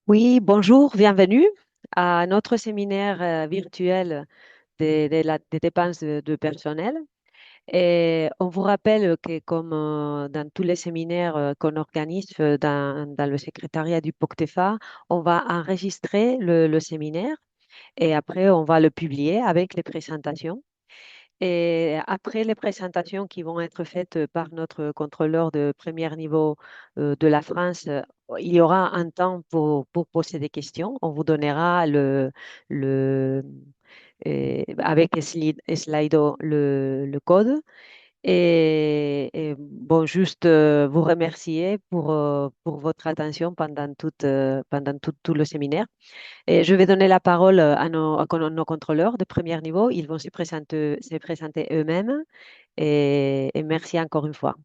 Oui, bonjour, bienvenue à notre séminaire virtuel des dépenses de personnel. Et on vous rappelle que comme dans tous les séminaires qu'on organise dans le secrétariat du POCTEFA, on va enregistrer le séminaire et après on va le publier avec les présentations. Et après les présentations qui vont être faites par notre contrôleur de premier niveau de la France, il y aura un temps pour poser des questions. On vous donnera le, avec Slido le code. Et bon, juste vous remercier pour votre attention pendant tout le séminaire. Et je vais donner la parole à nos contrôleurs de premier niveau. Ils vont se présenter eux-mêmes. Et merci encore une fois.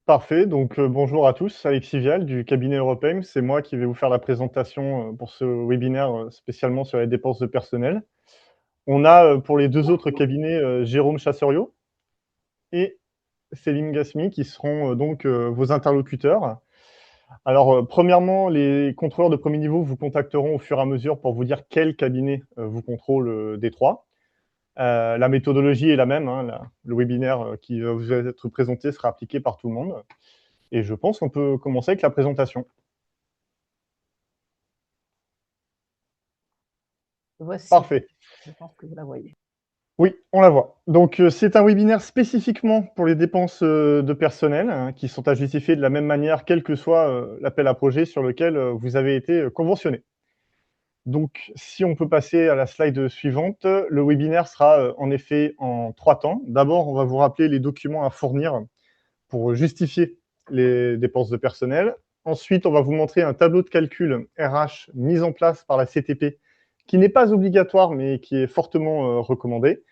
Parfait, donc bonjour à tous, Alexis Vial du cabinet Europem. C'est moi qui vais vous faire la présentation pour ce webinaire spécialement sur les dépenses de personnel. On a pour les deux autres cabinets Jérôme Chasseriot et Céline Gasmi qui seront donc vos interlocuteurs. Alors premièrement, les contrôleurs de premier niveau vous contacteront au fur et à mesure pour vous dire quel cabinet vous contrôle des trois. La méthodologie est la même, hein, le webinaire qui va vous être présenté sera appliqué par tout le monde. Et je pense qu'on peut commencer avec la présentation. Voici, Parfait. je pense que vous la voyez. Oui, on la voit. Donc, c'est un webinaire spécifiquement pour les dépenses de personnel hein, qui sont à justifier de la même manière, quel que soit l'appel à projet sur lequel vous avez été conventionné. Donc, si on peut passer à la slide suivante, le webinaire sera en effet en 3 temps. D'abord, on va vous rappeler les documents à fournir pour justifier les dépenses de personnel. Ensuite, on va vous montrer un tableau de calcul RH mis en place par la CTP qui n'est pas obligatoire mais qui est fortement recommandé.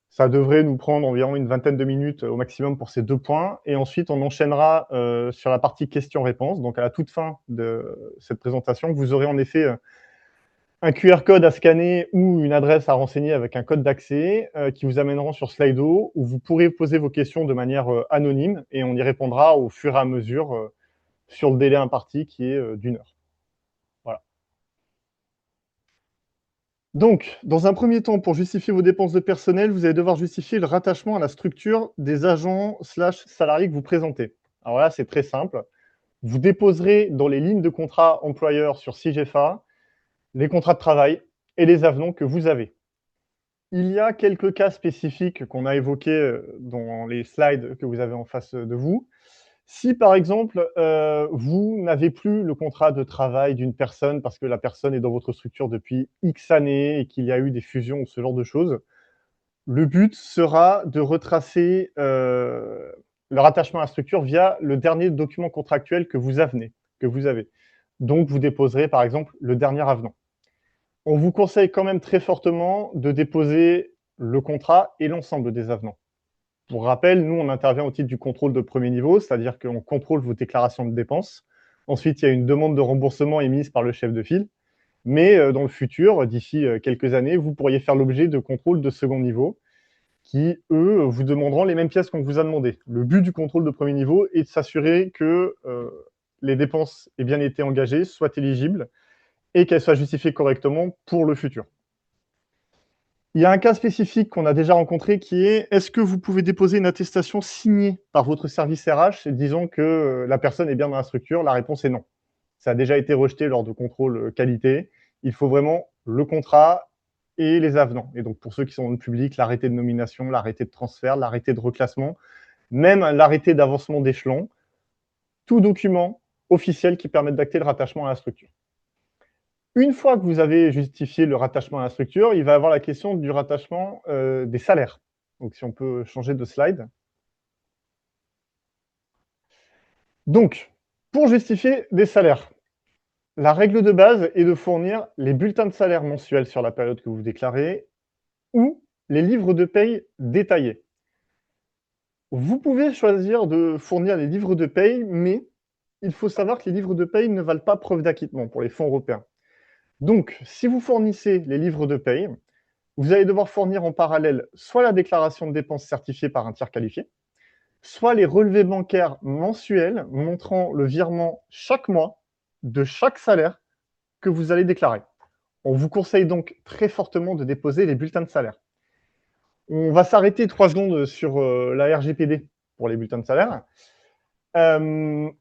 Ça devrait nous prendre environ une vingtaine de minutes au maximum pour ces 2 points. Et ensuite, on enchaînera sur la partie questions-réponses. Donc, à la toute fin de cette présentation, vous aurez en effet un QR code à scanner ou une adresse à renseigner avec un code d'accès qui vous amèneront sur Slido où vous pourrez poser vos questions de manière anonyme et on y répondra au fur et à mesure sur le délai imparti qui est d'1 heure. Voilà. Donc, dans un premier temps, pour justifier vos dépenses de personnel, vous allez devoir justifier le rattachement à la structure des agents/salariés que vous présentez. Alors là, c'est très simple. Vous déposerez dans les lignes de contrat employeur sur SIGEFA les contrats de travail et les avenants que vous avez. Il y a quelques cas spécifiques qu'on a évoqués dans les slides que vous avez en face de vous. Si par exemple, vous n'avez plus le contrat de travail d'une personne parce que la personne est dans votre structure depuis X années et qu'il y a eu des fusions ou ce genre de choses, le but sera de retracer le rattachement à la structure via le dernier document contractuel que vous avez. Donc, vous déposerez par exemple le dernier avenant. On vous conseille quand même très fortement de déposer le contrat et l'ensemble des avenants. Pour rappel, nous, on intervient au titre du contrôle de premier niveau, c'est-à-dire qu'on contrôle vos déclarations de dépenses. Ensuite, il y a une demande de remboursement émise par le chef de file. Mais dans le futur, d'ici quelques années, vous pourriez faire l'objet de contrôles de second niveau qui, eux, vous demanderont les mêmes pièces qu'on vous a demandé. Le but du contrôle de premier niveau est de s'assurer que les dépenses aient bien été engagées, soient éligibles et qu'elles soient justifiées correctement pour le futur. Il y a un cas spécifique qu'on a déjà rencontré qui est est-ce que vous pouvez déposer une attestation signée par votre service RH disant que la personne est bien dans la structure? La réponse est non. Ça a déjà été rejeté lors de contrôle qualité. Il faut vraiment le contrat et les avenants. Et donc pour ceux qui sont dans le public, l'arrêté de nomination, l'arrêté de transfert, l'arrêté de reclassement, même l'arrêté d'avancement d'échelon, tout document officiel qui permette d'acter le rattachement à la structure. Une fois que vous avez justifié le rattachement à la structure, il va y avoir la question du rattachement des salaires. Donc, si on peut changer de slide. Donc, pour justifier des salaires, la règle de base est de fournir les bulletins de salaire mensuels sur la période que vous déclarez ou les livres de paye détaillés. Vous pouvez choisir de fournir les livres de paye, mais il faut savoir que les livres de paye ne valent pas preuve d'acquittement pour les fonds européens. Donc, si vous fournissez les livres de paye, vous allez devoir fournir en parallèle soit la déclaration de dépenses certifiée par un tiers qualifié, soit les relevés bancaires mensuels montrant le virement chaque mois de chaque salaire que vous allez déclarer. On vous conseille donc très fortement de déposer les bulletins de salaire. On va s'arrêter 3 secondes sur la RGPD pour les bulletins de salaire.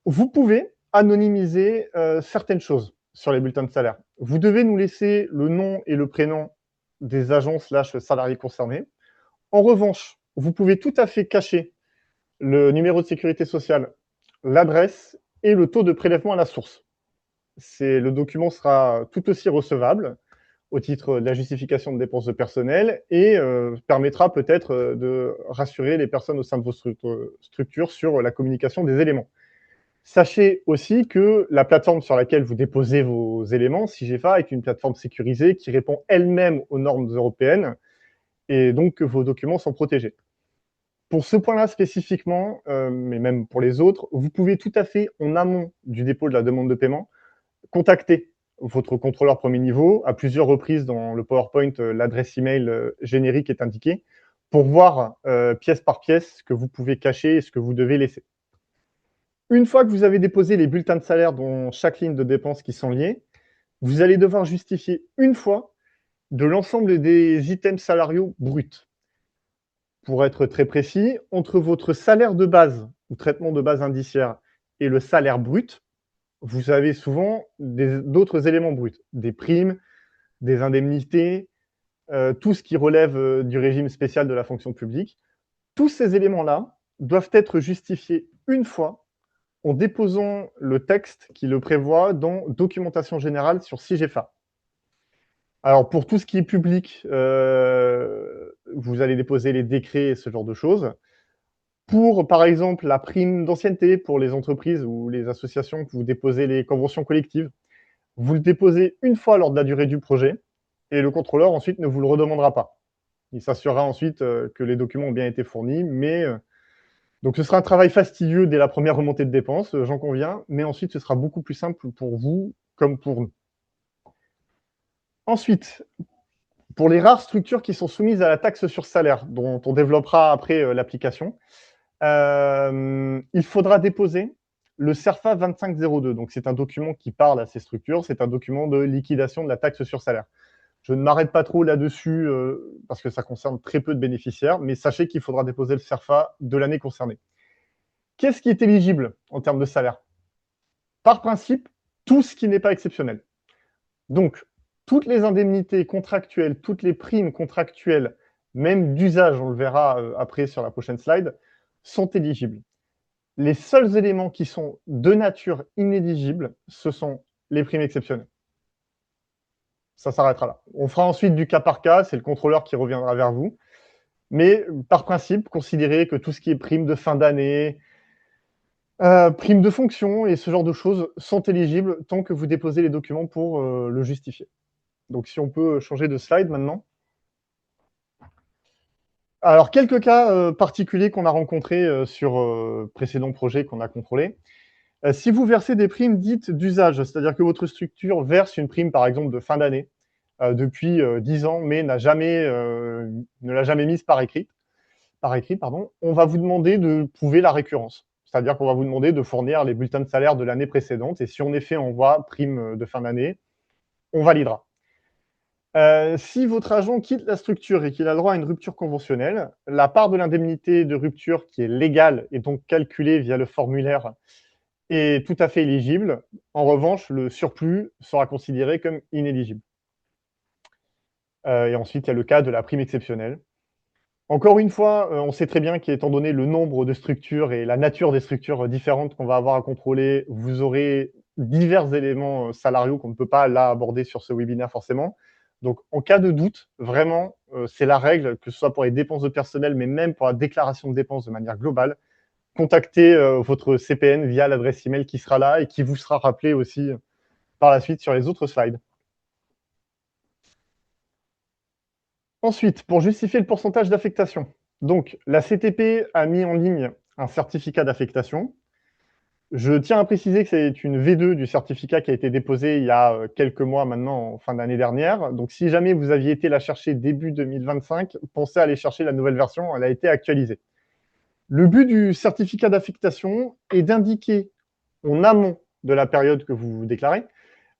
Vous pouvez anonymiser certaines choses sur les bulletins de salaire. Vous devez nous laisser le nom et le prénom des agents / salariés concernés. En revanche, vous pouvez tout à fait cacher le numéro de sécurité sociale, l'adresse et le taux de prélèvement à la source. Le document sera tout aussi recevable au titre de la justification de dépenses de personnel et permettra peut-être de rassurer les personnes au sein de vos structures sur la communication des éléments. Sachez aussi que la plateforme sur laquelle vous déposez vos éléments, SIGEFA, est une plateforme sécurisée qui répond elle-même aux normes européennes et donc que vos documents sont protégés. Pour ce point-là spécifiquement, mais même pour les autres, vous pouvez tout à fait, en amont du dépôt de la demande de paiement, contacter votre contrôleur premier niveau. À plusieurs reprises dans le PowerPoint, l'adresse email générique est indiquée pour voir pièce par pièce ce que vous pouvez cacher et ce que vous devez laisser. Une fois que vous avez déposé les bulletins de salaire dans chaque ligne de dépenses qui sont liées, vous allez devoir justifier une fois de l'ensemble des items salariaux bruts. Pour être très précis, entre votre salaire de base ou traitement de base indiciaire et le salaire brut, vous avez souvent d'autres éléments bruts, des primes, des indemnités, tout ce qui relève du régime spécial de la fonction publique. Tous ces éléments-là doivent être justifiés une fois en déposant le texte qui le prévoit dans Documentation générale sur SIGEFA. Alors, pour tout ce qui est public, vous allez déposer les décrets et ce genre de choses. Pour, par exemple, la prime d'ancienneté pour les entreprises ou les associations, que vous déposez les conventions collectives, vous le déposez une fois lors de la durée du projet et le contrôleur ensuite ne vous le redemandera pas. Il s'assurera ensuite que les documents ont bien été fournis, mais donc ce sera un travail fastidieux dès la première remontée de dépenses, j'en conviens, mais ensuite ce sera beaucoup plus simple pour vous comme pour nous. Ensuite, pour les rares structures qui sont soumises à la taxe sur salaire, dont on développera après l'application, il faudra déposer le CERFA 2502. Donc, c'est un document qui parle à ces structures. C'est un document de liquidation de la taxe sur salaire. Je ne m'arrête pas trop là-dessus parce que ça concerne très peu de bénéficiaires, mais sachez qu'il faudra déposer le CERFA de l'année concernée. Qu'est-ce qui est éligible en termes de salaire? Par principe, tout ce qui n'est pas exceptionnel. Donc, toutes les indemnités contractuelles, toutes les primes contractuelles, même d'usage, on le verra après sur la prochaine slide, sont éligibles. Les seuls éléments qui sont de nature inéligibles, ce sont les primes exceptionnelles. Ça s'arrêtera là. On fera ensuite du cas par cas, c'est le contrôleur qui reviendra vers vous. Mais par principe, considérez que tout ce qui est prime de fin d'année, prime de fonction et ce genre de choses sont éligibles tant que vous déposez les documents pour le justifier. Donc si on peut changer de slide maintenant. Alors, quelques cas particuliers qu'on a rencontrés sur précédents projets qu'on a contrôlés. Si vous versez des primes dites d'usage, c'est-à-dire que votre structure verse une prime, par exemple, de fin d'année depuis 10 ans, mais ne l'a jamais mise par écrit, on va vous demander de prouver la récurrence. C'est-à-dire qu'on va vous demander de fournir les bulletins de salaire de l'année précédente. Et si en effet on voit prime de fin d'année, on validera. Si votre agent quitte la structure et qu'il a droit à une rupture conventionnelle, la part de l'indemnité de rupture qui est légale et donc calculée via le formulaire est tout à fait éligible. En revanche, le surplus sera considéré comme inéligible. Et ensuite, il y a le cas de la prime exceptionnelle. Encore une fois, on sait très bien qu'étant donné le nombre de structures et la nature des structures différentes qu'on va avoir à contrôler, vous aurez divers éléments salariaux qu'on ne peut pas là aborder sur ce webinaire forcément. Donc, en cas de doute, vraiment, c'est la règle, que ce soit pour les dépenses de personnel, mais même pour la déclaration de dépenses de manière globale, contactez votre CPN via l'adresse email qui sera là et qui vous sera rappelée aussi par la suite sur les autres slides. Ensuite, pour justifier le pourcentage d'affectation, donc la CTP a mis en ligne un certificat d'affectation. Je tiens à préciser que c'est une V2 du certificat qui a été déposé il y a quelques mois maintenant, en fin d'année dernière. Donc, si jamais vous aviez été la chercher début 2025, pensez à aller chercher la nouvelle version, elle a été actualisée. Le but du certificat d'affectation est d'indiquer en amont de la période que vous déclarez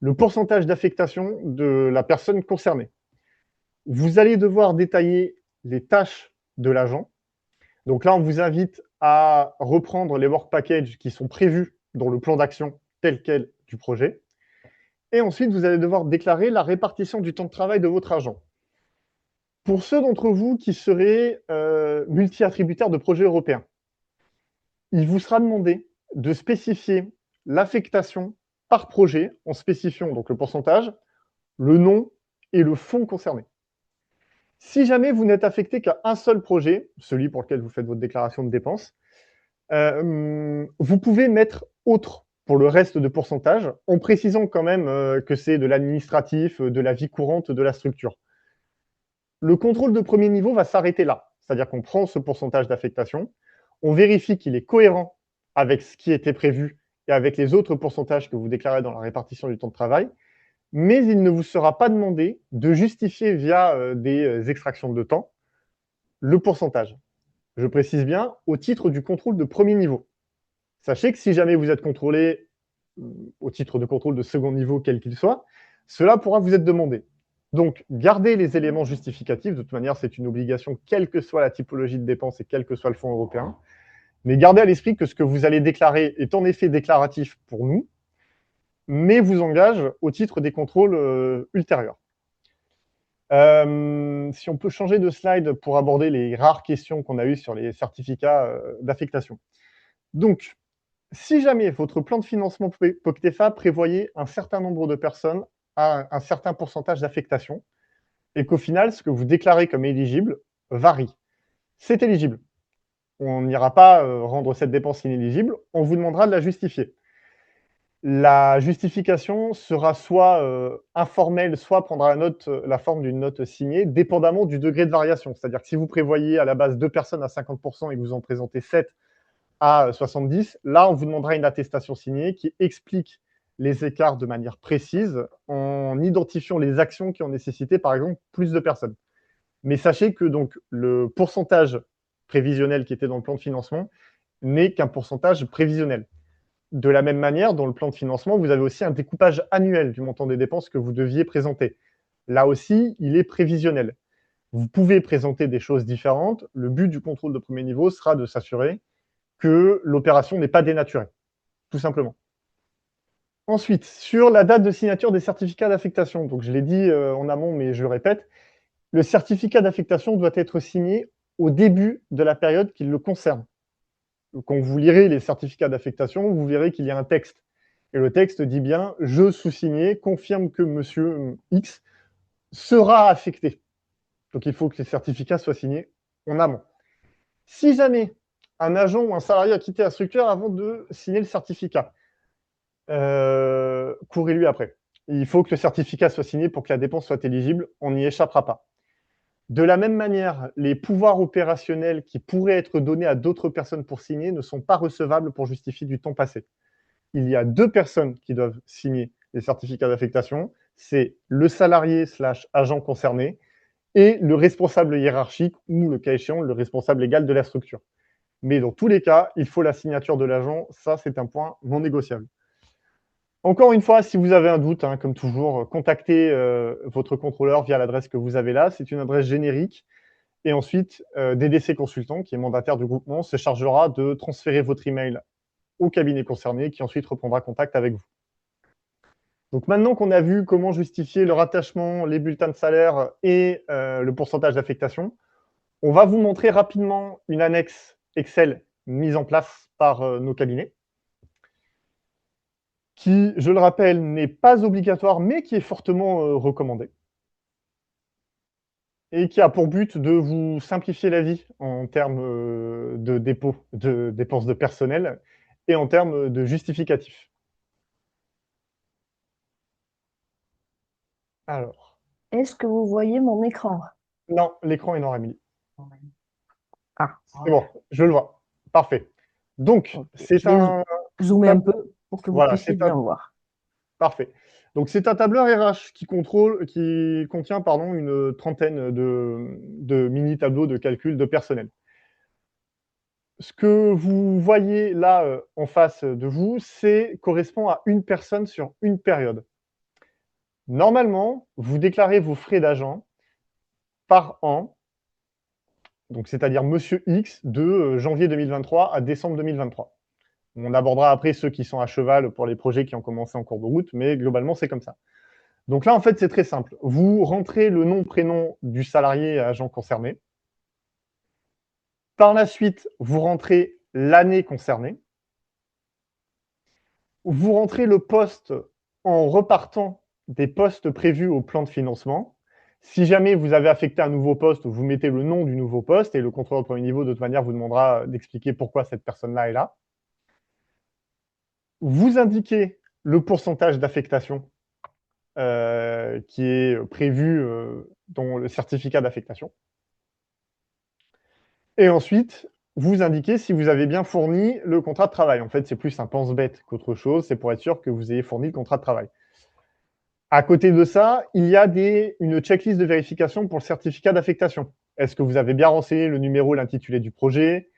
le pourcentage d'affectation de la personne concernée. Vous allez devoir détailler les tâches de l'agent. Donc là, on vous invite à reprendre les work packages qui sont prévus dans le plan d'action tel quel du projet. Et ensuite, vous allez devoir déclarer la répartition du temps de travail de votre agent. Pour ceux d'entre vous qui seraient multi-attributaires de projets européens, il vous sera demandé de spécifier l'affectation par projet en spécifiant donc le pourcentage, le nom et le fonds concerné. Si jamais vous n'êtes affecté qu'à un seul projet, celui pour lequel vous faites votre déclaration de dépenses, vous pouvez mettre autre pour le reste de pourcentage, en précisant quand même que c'est de l'administratif, de la vie courante de la structure. Le contrôle de premier niveau va s'arrêter là, c'est-à-dire qu'on prend ce pourcentage d'affectation, on vérifie qu'il est cohérent avec ce qui était prévu et avec les autres pourcentages que vous déclarez dans la répartition du temps de travail, mais il ne vous sera pas demandé de justifier via des extractions de temps le pourcentage. Je précise bien, au titre du contrôle de premier niveau. Sachez que si jamais vous êtes contrôlé au titre de contrôle de second niveau, quel qu'il soit, cela pourra vous être demandé. Donc, gardez les éléments justificatifs. De toute manière, c'est une obligation, quelle que soit la typologie de dépense et quel que soit le fonds européen. Mais gardez à l'esprit que ce que vous allez déclarer est en effet déclaratif pour nous, mais vous engage au titre des contrôles ultérieurs. Si on peut changer de slide pour aborder les rares questions qu'on a eues sur les certificats d'affectation. Donc, si jamais votre plan de financement POCTEFA prévoyait un certain nombre de personnes à un certain pourcentage d'affectation, et qu'au final, ce que vous déclarez comme éligible varie, c'est éligible. On n'ira pas rendre cette dépense inéligible, on vous demandera de la justifier. La justification sera soit informelle, soit prendra la forme d'une note signée, dépendamment du degré de variation. C'est-à-dire que si vous prévoyez à la base 2 personnes à 50% et que vous en présentez 7 à 70, là, on vous demandera une attestation signée qui explique les écarts de manière précise en identifiant les actions qui ont nécessité, par exemple, plus de personnes. Mais sachez que donc, le pourcentage prévisionnel qui était dans le plan de financement n'est qu'un pourcentage prévisionnel. De la même manière, dans le plan de financement, vous avez aussi un découpage annuel du montant des dépenses que vous deviez présenter. Là aussi, il est prévisionnel. Vous pouvez présenter des choses différentes. Le but du contrôle de premier niveau sera de s'assurer que l'opération n'est pas dénaturée, tout simplement. Ensuite, sur la date de signature des certificats d'affectation, donc je l'ai dit en amont, mais je le répète, le certificat d'affectation doit être signé au début de la période qui le concerne. Quand vous lirez les certificats d'affectation, vous verrez qu'il y a un texte. Et le texte dit bien « Je sous-signé confirme que monsieur X sera affecté ». Donc il faut que les certificats soient signés en amont. Si jamais un agent ou un salarié a quitté la structure avant de signer le certificat, courez-lui après. Il faut que le certificat soit signé pour que la dépense soit éligible, on n'y échappera pas. De la même manière, les pouvoirs opérationnels qui pourraient être donnés à d'autres personnes pour signer ne sont pas recevables pour justifier du temps passé. Il y a 2 personnes qui doivent signer les certificats d'affectation, c'est le salarié / agent concerné et le responsable hiérarchique ou, le cas échéant, le responsable légal de la structure. Mais dans tous les cas, il faut la signature de l'agent, ça c'est un point non négociable. Encore une fois, si vous avez un doute, comme toujours, contactez votre contrôleur via l'adresse que vous avez là. C'est une adresse générique. Et ensuite, DDC Consultant, qui est mandataire du groupement, se chargera de transférer votre email au cabinet concerné, qui ensuite reprendra contact avec vous. Donc maintenant qu'on a vu comment justifier le rattachement, les bulletins de salaire et le pourcentage d'affectation, on va vous montrer rapidement une annexe Excel mise en place par nos cabinets, qui, je le rappelle, n'est pas obligatoire, mais qui est fortement recommandé, et qui a pour but de vous simplifier la vie en termes de dépôt, de dépenses de personnel, et en termes de justificatifs. Alors. Est-ce que vous voyez mon écran? Non, l'écran est noir, Émilie. Ah. C'est bon, je le vois. Parfait. Donc, Okay. c'est un... Zoomer un peu pour que vous puissiez bien voir. Parfait. Donc, c'est un tableur RH qui contient une trentaine de mini-tableaux de calcul de personnel. ce que vous voyez là en face de vous, correspond à une personne sur une période. Normalement, vous déclarez vos frais d'agent par an, donc c'est-à-dire Monsieur X de janvier 2023 à décembre 2023. On abordera après ceux qui sont à cheval pour les projets qui ont commencé en cours de route, mais globalement, c'est comme ça. Donc là, en fait, c'est très simple. Vous rentrez le nom, prénom du salarié et agent concerné. Par la suite, vous rentrez l'année concernée. Vous rentrez le poste en repartant des postes prévus au plan de financement. Si jamais vous avez affecté un nouveau poste, vous mettez le nom du nouveau poste et le contrôleur de premier niveau, de toute manière, vous demandera d'expliquer pourquoi cette personne-là est là. Vous indiquez le pourcentage d'affectation qui est prévu dans le certificat d'affectation. Et ensuite, vous indiquez si vous avez bien fourni le contrat de travail. En fait, c'est plus un pense-bête qu'autre chose. C'est pour être sûr que vous ayez fourni le contrat de travail. À côté de ça, il y a une checklist de vérification pour le certificat d'affectation. Est-ce que vous avez bien renseigné le numéro, l'intitulé du projet,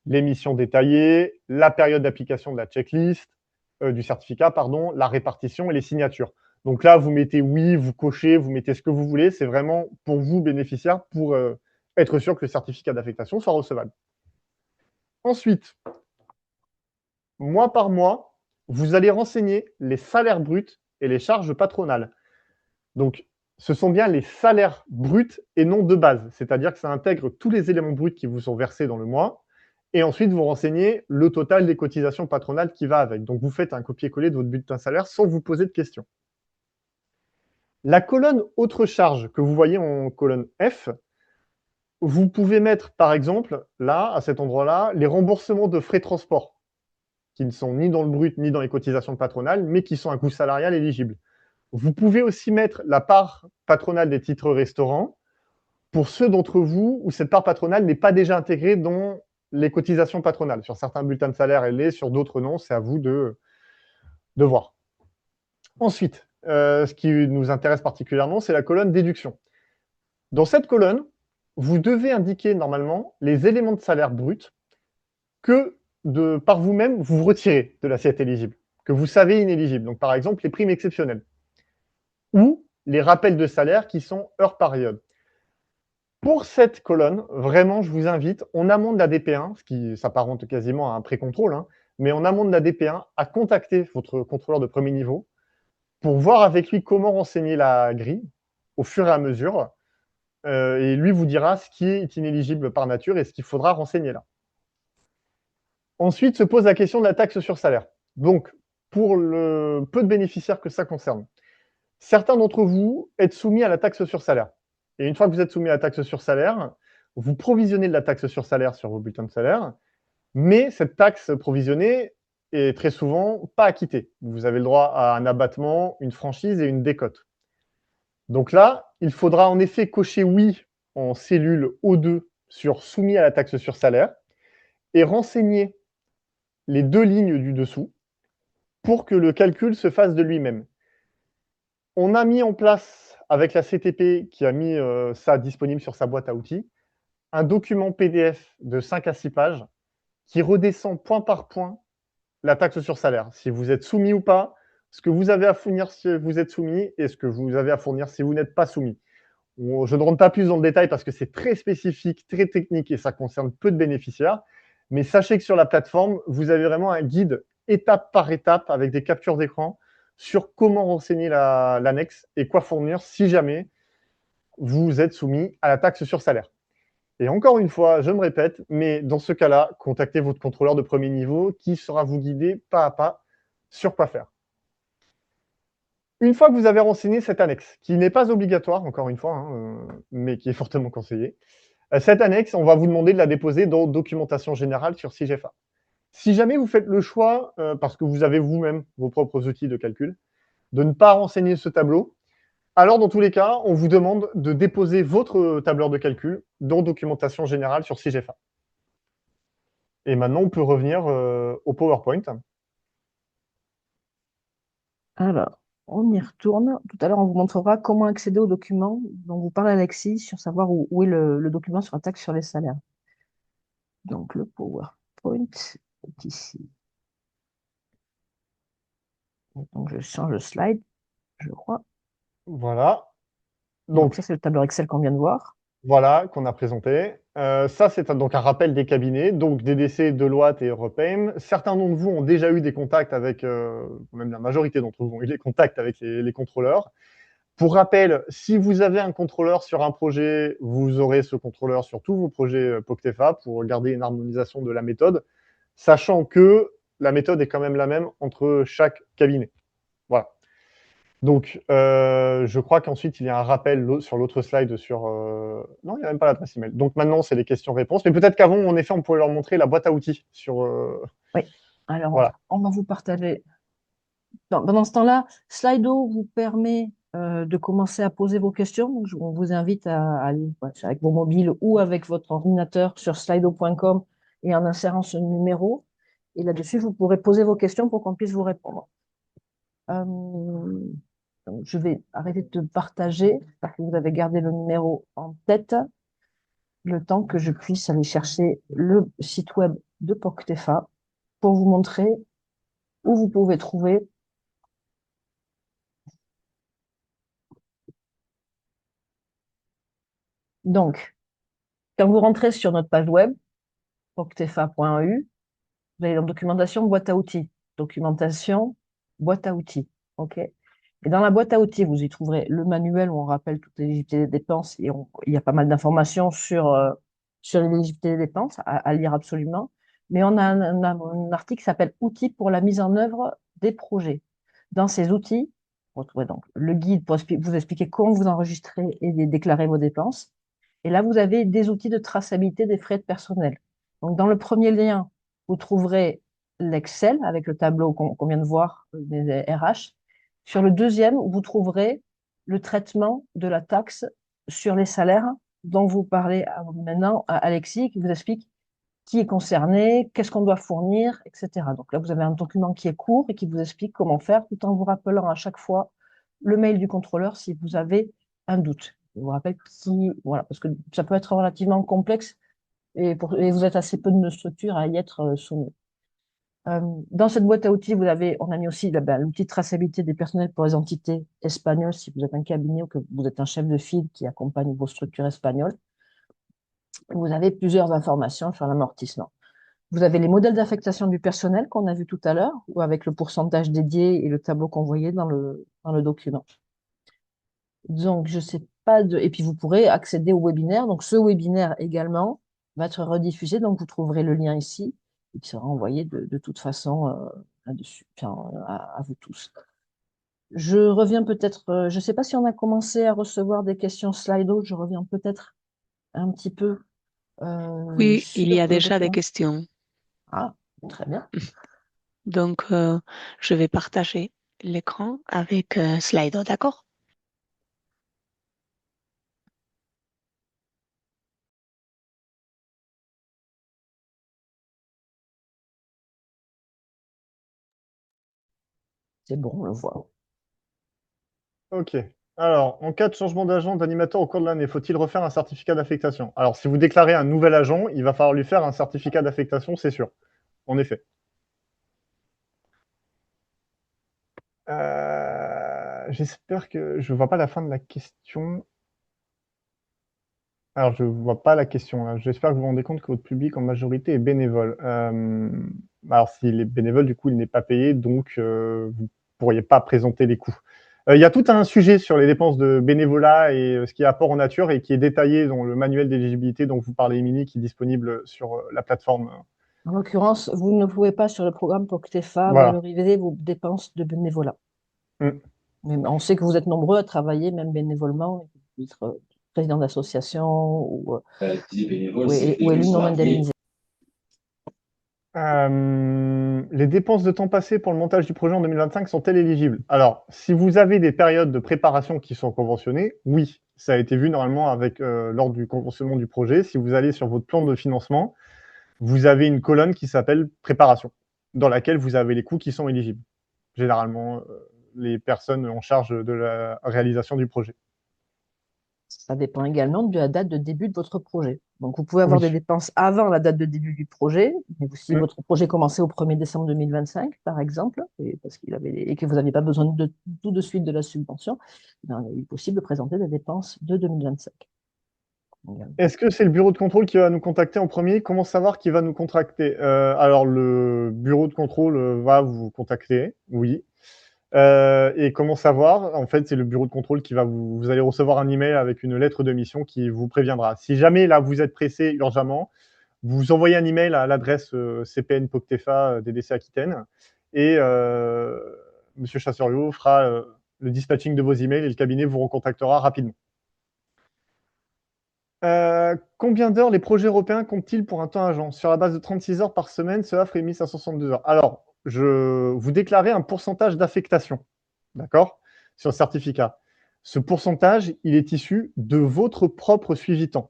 les missions détaillées, la période d'application de la checklist, du certificat, pardon, la répartition et les signatures. Donc là, vous mettez oui, vous cochez, vous mettez ce que vous voulez. C'est vraiment pour vous, bénéficiaire, pour être sûr que le certificat d'affectation soit recevable. Ensuite, mois par mois, vous allez renseigner les salaires bruts et les charges patronales. Donc, ce sont bien les salaires bruts et non de base. C'est-à-dire que ça intègre tous les éléments bruts qui vous sont versés dans le mois. Et ensuite, vous renseignez le total des cotisations patronales qui va avec. Donc, vous faites un copier-coller de votre bulletin salaire sans vous poser de questions. La colonne autres charges que vous voyez en colonne F, vous pouvez mettre, par exemple, là, à cet endroit-là, les remboursements de frais de transport, qui ne sont ni dans le brut ni dans les cotisations patronales, mais qui sont un coût salarial éligible. Vous pouvez aussi mettre la part patronale des titres restaurants pour ceux d'entre vous où cette part patronale n'est pas déjà intégrée dans les cotisations patronales. Sur certains bulletins de salaire, elle l'est, sur d'autres non, c'est à vous de voir. Ensuite, ce qui nous intéresse particulièrement, c'est la colonne déduction. Dans cette colonne, vous devez indiquer normalement les éléments de salaire brut que par vous-même, vous retirez de l'assiette éligible, que vous savez inéligible. Donc par exemple, les primes exceptionnelles ou les rappels de salaire qui sont heure par période. Pour cette colonne, vraiment, je vous invite, en amont de la DP1, ce qui s'apparente quasiment à un pré-contrôle, hein, mais en amont de la DP1, à contacter votre contrôleur de premier niveau pour voir avec lui comment renseigner la grille au fur et à mesure. Et lui vous dira ce qui est inéligible par nature et ce qu'il faudra renseigner là. Ensuite se pose la question de la taxe sur salaire. Donc, pour le peu de bénéficiaires que ça concerne, certains d'entre vous êtes soumis à la taxe sur salaire. Et une fois que vous êtes soumis à la taxe sur salaire, vous provisionnez de la taxe sur salaire sur vos bulletins de salaire, mais cette taxe provisionnée est très souvent pas acquittée. Vous avez le droit à un abattement, une franchise et une décote. Donc là, il faudra en effet cocher oui en cellule O2 sur soumis à la taxe sur salaire et renseigner les deux lignes du dessous pour que le calcul se fasse de lui-même. On a mis en place, avec la CTP qui a mis ça disponible sur sa boîte à outils, un document PDF de 5 à 6 pages qui redescend point par point la taxe sur salaire. Si vous êtes soumis ou pas, ce que vous avez à fournir si vous êtes soumis et ce que vous avez à fournir si vous n'êtes pas soumis. Je ne rentre pas plus dans le détail parce que c'est très spécifique, très technique et ça concerne peu de bénéficiaires. Mais sachez que sur la plateforme, vous avez vraiment un guide étape par étape avec des captures d'écran sur comment renseigner l'annexe et quoi fournir si jamais vous êtes soumis à la taxe sur salaire. Et encore une fois, je me répète, mais dans ce cas-là, contactez votre contrôleur de premier niveau qui saura vous guider pas à pas sur quoi faire. Une fois que vous avez renseigné cette annexe, qui n'est pas obligatoire, encore une fois, hein, mais qui est fortement conseillée, cette annexe, on va vous demander de la déposer dans documentation générale sur SIGEFA. Si jamais vous faites le choix, parce que vous avez vous-même vos propres outils de calcul, de ne pas renseigner ce tableau, alors dans tous les cas, on vous demande de déposer votre tableur de calcul dans documentation générale sur SIGEFA. Et maintenant, on peut revenir au PowerPoint. Alors, on y retourne. Tout à l'heure, on vous montrera comment accéder au document dont vous parle Alexis, sur savoir où est le document sur la taxe sur les salaires. Donc, le PowerPoint. PowerPoint est ici. Donc, je change de slide, je crois. Voilà. Donc, Donc, ça, c'est le tableur Excel qu'on vient de voir. voilà, qu'on a présenté. Ça, c'est donc un rappel des cabinets, donc DDC, Deloitte et Europem. Certains d'entre vous ont déjà eu des contacts avec, même la majorité d'entre vous ont eu des contacts avec les contrôleurs. Pour rappel, si vous avez un contrôleur sur un projet, vous aurez ce contrôleur sur tous vos projets POCTEFA pour garder une harmonisation de la méthode, sachant que la méthode est quand même la même entre chaque cabinet. Voilà. Donc, je crois qu'ensuite, il y a un rappel sur l'autre slide sur... Non, il n'y a même pas l'adresse email. Donc maintenant, c'est les questions-réponses. Mais peut-être qu'avant, en effet, on pouvait leur montrer la boîte à outils sur... Oui. Alors, Voilà. on va vous partager. Pendant ce temps-là, Slido vous permet de commencer à poser vos questions. Donc, on vous invite à aller avec vos mobiles ou avec votre ordinateur sur slido.com et en insérant ce numéro. Et là-dessus, vous pourrez poser vos questions pour qu'on puisse vous répondre. Donc, je vais arrêter de partager parce que vous avez gardé le numéro en tête le temps que je puisse aller chercher le site web de POCTEFA pour vous montrer où vous pouvez trouver donc, quand vous rentrez sur notre page web, poctefa.eu, vous allez dans documentation, boîte à outils. Documentation, boîte à outils. OK? Et dans la boîte à outils, vous y trouverez le manuel où on rappelle toute l'éligibilité des dépenses et il y a pas mal d'informations sur l'éligibilité des dépenses à lire absolument. Mais on a un article qui s'appelle Outils pour la mise en œuvre des projets. Dans ces outils, vous retrouvez donc le guide pour vous expliquer comment vous enregistrez et déclarer vos dépenses. Et là, vous avez des outils de traçabilité des frais de personnel. Donc, dans le premier lien, vous trouverez l'Excel avec le tableau qu'on vient de voir des RH. Sur le deuxième, vous trouverez le traitement de la taxe sur les salaires dont vous parlez maintenant à Alexis, qui vous explique qui est concerné, qu'est-ce qu'on doit fournir, etc. Donc là, vous avez un document qui est court et qui vous explique comment faire, tout en vous rappelant à chaque fois le mail du contrôleur si vous avez un doute. Je vous rappelle voilà, parce que ça peut être relativement complexe et vous êtes assez peu de structure à y être soumis. Dans cette boîte à outils, on a mis aussi l'outil de traçabilité des personnels pour les entités espagnoles, si vous êtes un cabinet ou que vous êtes un chef de file qui accompagne vos structures espagnoles. Vous avez plusieurs informations sur l'amortissement. Vous avez les modèles d'affectation du personnel qu'on a vu tout à l'heure, ou avec le pourcentage dédié et le tableau qu'on voyait dans le document. Donc, je sais pas et puis, vous pourrez accéder au webinaire. Donc, ce webinaire également va être rediffusé. Donc, vous trouverez le lien ici. Il sera envoyé de toute façon là-dessus, à vous tous. Je reviens peut-être, je ne sais pas si on a commencé à recevoir des questions Slido. Je reviens peut-être un petit peu Oui, il y sur a le déjà des document. questions. Ah, très bien. Donc, je vais partager l'écran avec Slido, d'accord? C'est bon, on le voit. OK. Alors, en cas de changement d'agent, d'animateur au cours de l'année, faut-il refaire un certificat d'affectation? Alors, si vous déclarez un nouvel agent, il va falloir lui faire un certificat d'affectation, c'est sûr. En effet. J'espère que je ne vois pas la fin de la question. Alors, je ne vois pas la question là. J'espère que vous vous rendez compte que votre public en majorité est bénévole. Alors, s'il est bénévole, du coup, il n'est pas payé, donc vous ne pourriez pas présenter les coûts. Il y a tout un sujet sur les dépenses de bénévolat et ce qui est apport en nature et qui est détaillé dans le manuel d'éligibilité dont vous parlez, Émilie, qui est disponible sur la plateforme. En l'occurrence, vous ne pouvez pas, sur le programme POCTEFA, Voilà. valoriser vos dépenses de bénévolat. Mm. Mais on sait que vous êtes nombreux à travailler, même bénévolement, être président d'association ou élu non indemnisé. Les dépenses de temps passé pour le montage du projet en 2025 sont-elles éligibles? Alors, si vous avez des périodes de préparation qui sont conventionnées, oui, ça a été vu normalement avec lors du conventionnement du projet. Si vous allez sur votre plan de financement, vous avez une colonne qui s'appelle préparation, dans laquelle vous avez les coûts qui sont éligibles. Généralement, les personnes en charge de la réalisation du projet. Ça dépend également de la date de début de votre projet. Donc, vous pouvez avoir des Oui. dépenses avant la date de début du projet. Mais si Mm. votre projet commençait au 1er décembre 2025, par exemple, et que vous n'aviez pas besoin tout de suite de la subvention, ben, il est possible de présenter des dépenses de 2025. Est-ce que c'est le bureau de contrôle qui va nous contacter en premier? Comment savoir qui va nous contacter? Alors, le bureau de contrôle va vous contacter, oui. Et comment savoir? En fait, c'est le bureau de contrôle qui va vous allez recevoir un email avec une lettre de mission qui vous préviendra. Si jamais là vous êtes pressé urgemment, vous envoyez un email à l'adresse CPN Poctefa DDC Aquitaine et Monsieur Chasseriot fera le dispatching de vos emails et le cabinet vous recontactera rapidement. Combien d'heures les projets européens comptent-ils pour un temps agent? Sur la base de 36 heures par semaine, cela ferait 1562 heures. Alors, vous déclarez un pourcentage d'affectation, d'accord, sur le certificat. Ce pourcentage, il est issu de votre propre suivi temps.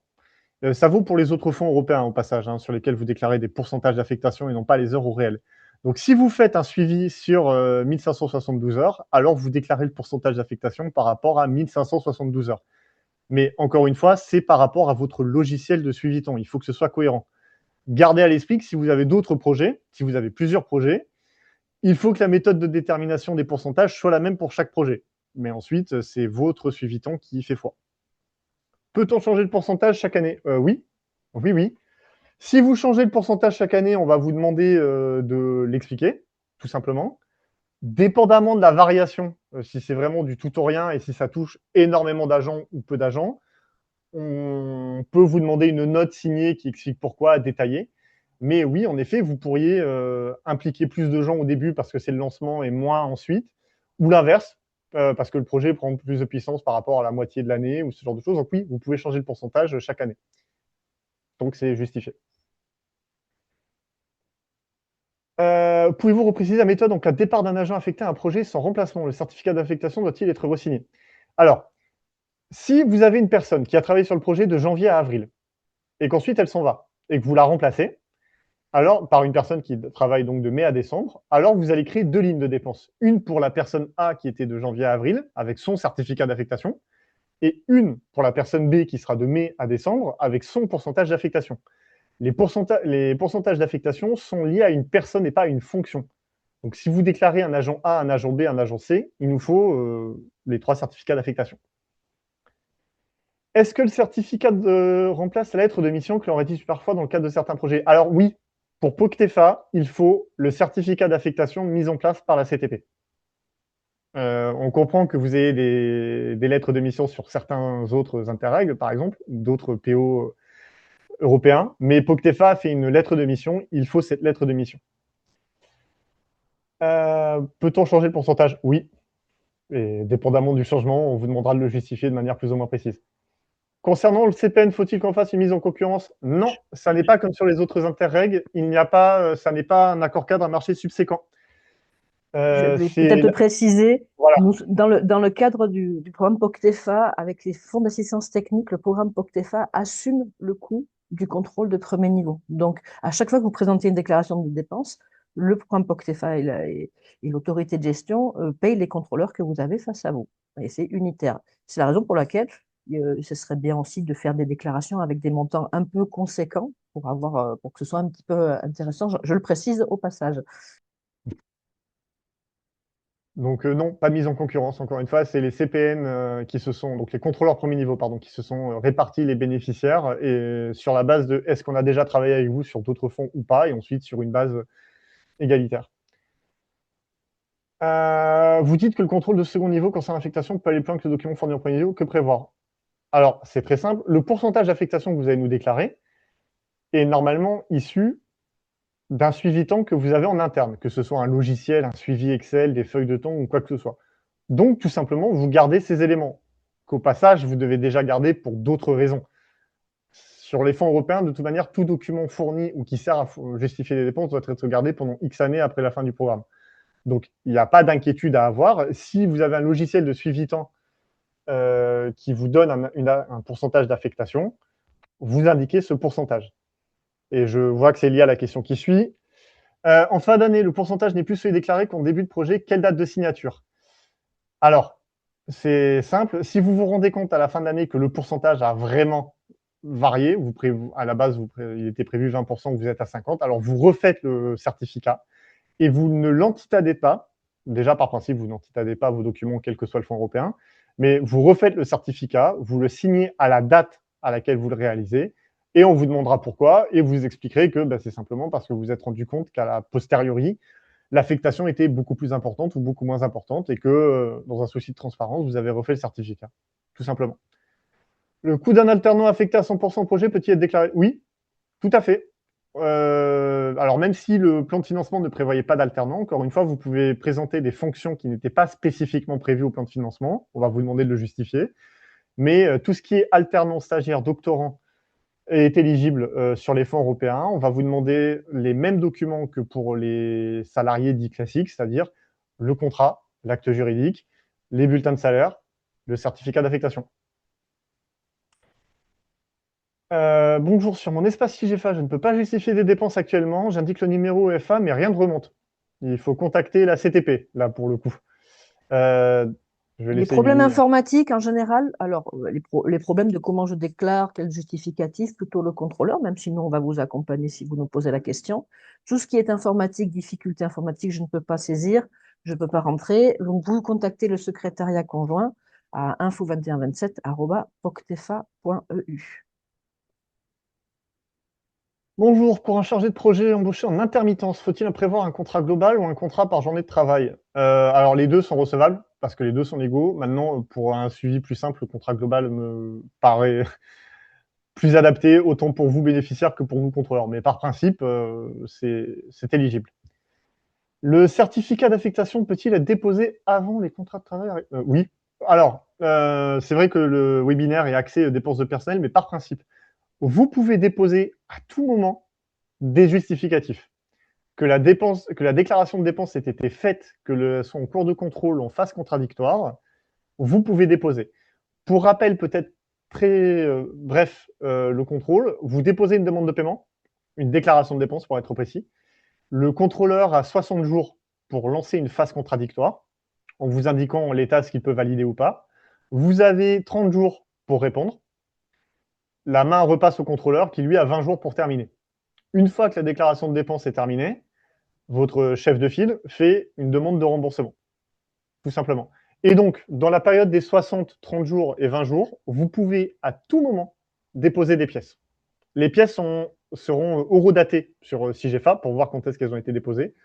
Ça vaut pour les autres fonds européens, au passage, hein, sur lesquels vous déclarez des pourcentages d'affectation et non pas les heures au réel. Donc, si vous faites un suivi sur 1572 heures, alors vous déclarez le pourcentage d'affectation par rapport à 1572 heures. Mais encore une fois, c'est par rapport à votre logiciel de suivi temps. Il faut que ce soit cohérent. Gardez à l'esprit que si vous avez d'autres projets, si vous avez plusieurs projets, il faut que la méthode de détermination des pourcentages soit la même pour chaque projet. Mais ensuite, c'est votre suivi temps qui fait foi. Peut-on changer le pourcentage chaque année? Oui. Oui, oui. Si vous changez le pourcentage chaque année, on va vous demander de l'expliquer, tout simplement. Dépendamment de la variation, si c'est vraiment du tout ou rien et si ça touche énormément d'agents ou peu d'agents, on peut vous demander une note signée qui explique pourquoi, détaillée. Mais oui, en effet, vous pourriez impliquer plus de gens au début parce que c'est le lancement et moins ensuite, ou l'inverse, parce que le projet prend plus de puissance par rapport à la moitié de l'année ou ce genre de choses. Donc oui, vous pouvez changer le pourcentage chaque année. Donc c'est justifié. Pouvez-vous repréciser la méthode en cas de départ d'un agent affecté à un projet sans remplacement? Le certificat d'affectation doit-il être re-signé? Alors, si vous avez une personne qui a travaillé sur le projet de janvier à avril et qu'ensuite elle s'en va et que vous la remplacez, alors par une personne qui travaille donc de mai à décembre, alors vous allez créer deux lignes de dépenses. Une pour la personne A qui était de janvier à avril avec son certificat d'affectation et une pour la personne B qui sera de mai à décembre avec son pourcentage d'affectation. Les pourcentages d'affectation sont liés à une personne et pas à une fonction. Donc, si vous déclarez un agent A, un agent B, un agent C, il nous faut les 3 certificats d'affectation. Est-ce que le certificat remplace la lettre de mission que l'on rédige parfois dans le cadre de certains projets? Alors oui, pour Poctefa, il faut le certificat d'affectation mis en place par la CTP. On comprend que vous ayez des lettres de mission sur certains autres interrègles, par exemple, d'autres PO européens, mais Poctefa a fait une lettre de mission, il faut cette lettre de mission. Peut-on changer le pourcentage? Oui. Et dépendamment du changement, on vous demandera de le justifier de manière plus ou moins précise. Concernant le CPN, faut-il qu'on fasse une mise en concurrence? Non, ça n'est pas comme sur les autres interrègles. Il n'y a pas, ça n'est pas un accord cadre, un marché subséquent. Je vais peut-être préciser, voilà. dans le cadre du programme Poctefa, avec les fonds d'assistance technique, le programme Poctefa assume le coût du contrôle de premier niveau. Donc, à chaque fois que vous présentez une déclaration de dépenses, le programme Poctefa et l'autorité de gestion payent les contrôleurs que vous avez face à vous. Et c'est unitaire. C'est la raison pour laquelle ce serait bien aussi de faire des déclarations avec des montants un peu conséquents pour que ce soit un petit peu intéressant. Je le précise au passage. Donc non, pas de mise en concurrence, encore une fois, c'est les CPN qui se sont, donc les contrôleurs premier niveau, pardon, qui se sont répartis les bénéficiaires et sur la base de est-ce qu'on a déjà travaillé avec vous sur d'autres fonds ou pas, et ensuite sur une base égalitaire. Vous dites que le contrôle de second niveau concerne l'affectation peut aller plus loin que le document fourni au premier niveau, que prévoir? Alors, c'est très simple, le pourcentage d'affectation que vous allez nous déclarer est normalement issu d'un suivi temps que vous avez en interne, que ce soit un logiciel, un suivi Excel, des feuilles de temps ou quoi que ce soit. Donc, tout simplement, vous gardez ces éléments qu'au passage, vous devez déjà garder pour d'autres raisons. Sur les fonds européens, de toute manière, tout document fourni ou qui sert à justifier les dépenses doit être gardé pendant X années après la fin du programme. Donc, il n'y a pas d'inquiétude à avoir. Si vous avez un logiciel de suivi temps qui vous donne un pourcentage d'affectation, vous indiquez ce pourcentage. Et je vois que c'est lié à la question qui suit. En fin d'année, le pourcentage n'est plus celui déclaré qu'en début de projet. Quelle date de signature? Alors, C'est simple. Si vous vous rendez compte à la fin de l'année que le pourcentage a vraiment varié, à la base, il était prévu 20%, vous êtes à 50%, alors vous refaites le certificat et vous ne l'antitadez pas. Déjà, par principe, vous n'antitadez pas vos documents, quel que soit le fonds européen, mais vous refaites le certificat, vous le signez à la date à laquelle vous le réalisez, et on vous demandera pourquoi, et vous expliquerez que c'est simplement parce que vous vous êtes rendu compte qu'à la posteriori, l'affectation était beaucoup plus importante ou beaucoup moins importante, et que, dans un souci de transparence, vous avez refait le certificat, tout simplement. Le coût d'un alternant affecté à 100% au projet peut-il être déclaré? Oui, tout à fait. Alors même si le plan de financement ne prévoyait pas d'alternant, encore une fois, vous pouvez présenter des fonctions qui n'étaient pas spécifiquement prévues au plan de financement. On va vous demander de le justifier. Mais tout ce qui est alternant, stagiaire, doctorant est éligible sur les fonds européens. On va vous demander les mêmes documents que pour les salariés dits classiques, c'est-à-dire le contrat, l'acte juridique, les bulletins de salaire, le certificat d'affectation. Bonjour, sur mon espace FIGEFA, je ne peux pas justifier des dépenses actuellement. J'indique le numéro EFA, mais rien ne remonte. Il faut contacter la CTP, là, pour le coup. Je vais Les laisser problèmes Émilie. informatiques en général, alors les problèmes de comment je déclare, quel justificatif, plutôt le contrôleur, même si nous on va vous accompagner si vous nous posez la question. Tout ce qui est informatique, difficulté informatique, je ne peux pas saisir, je ne peux pas rentrer. Donc vous contactez le secrétariat conjoint à info2127@poctefa.eu. Bonjour, pour un chargé de projet embauché en intermittence, faut-il prévoir un contrat global ou un contrat par journée de travail? Alors les deux sont recevables, parce que les deux sont légaux. Maintenant, pour un suivi plus simple, le contrat global me paraît plus adapté, autant pour vous bénéficiaires que pour vous contrôleurs. Mais par principe, c'est éligible. Le certificat d'affectation peut-il être déposé avant les contrats de travail? Oui. Alors, c'est vrai que le webinaire est axé dépenses de personnel, mais par principe, vous pouvez déposer à tout moment des justificatifs. Que la déclaration de dépenses ait été faite, que son cours de contrôle en phase contradictoire, vous pouvez déposer. Pour rappel, peut-être très bref, le contrôle, vous déposez une demande de paiement, une déclaration de dépenses pour être précis. Le contrôleur a 60 jours pour lancer une phase contradictoire, en vous indiquant en l'état ce qu'il peut valider ou pas. Vous avez 30 jours pour répondre. La main repasse au contrôleur qui, lui, a 20 jours pour terminer. Une fois que la déclaration de dépenses est terminée, votre chef de file fait une demande de remboursement, tout simplement. Et donc, dans la période des 60, 30 jours et 20 jours, vous pouvez à tout moment déposer des pièces. Les pièces seront horodatées sur SIGEFA pour voir quand est-ce qu'elles ont été déposées.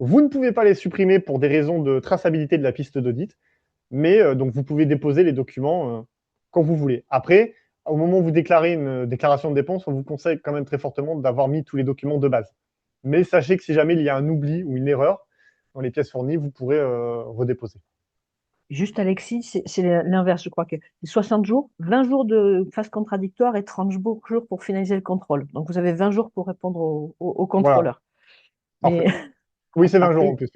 Vous ne pouvez pas les supprimer pour des raisons de traçabilité de la piste d'audit, mais donc vous pouvez déposer les documents quand vous voulez. Après, au moment où vous déclarez une déclaration de dépenses, on vous conseille quand même très fortement d'avoir mis tous les documents de base. Mais sachez que si jamais il y a un oubli ou une erreur dans les pièces fournies, vous pourrez redéposer. Juste Alexis, c'est l'inverse, je crois que c'est 60 jours, 20 jours de phase contradictoire et 30 jours pour finaliser le contrôle. Donc vous avez 20 jours pour répondre au Voilà, contrôleur. parfait. Et Oui, c'est 20 jours après, en plus.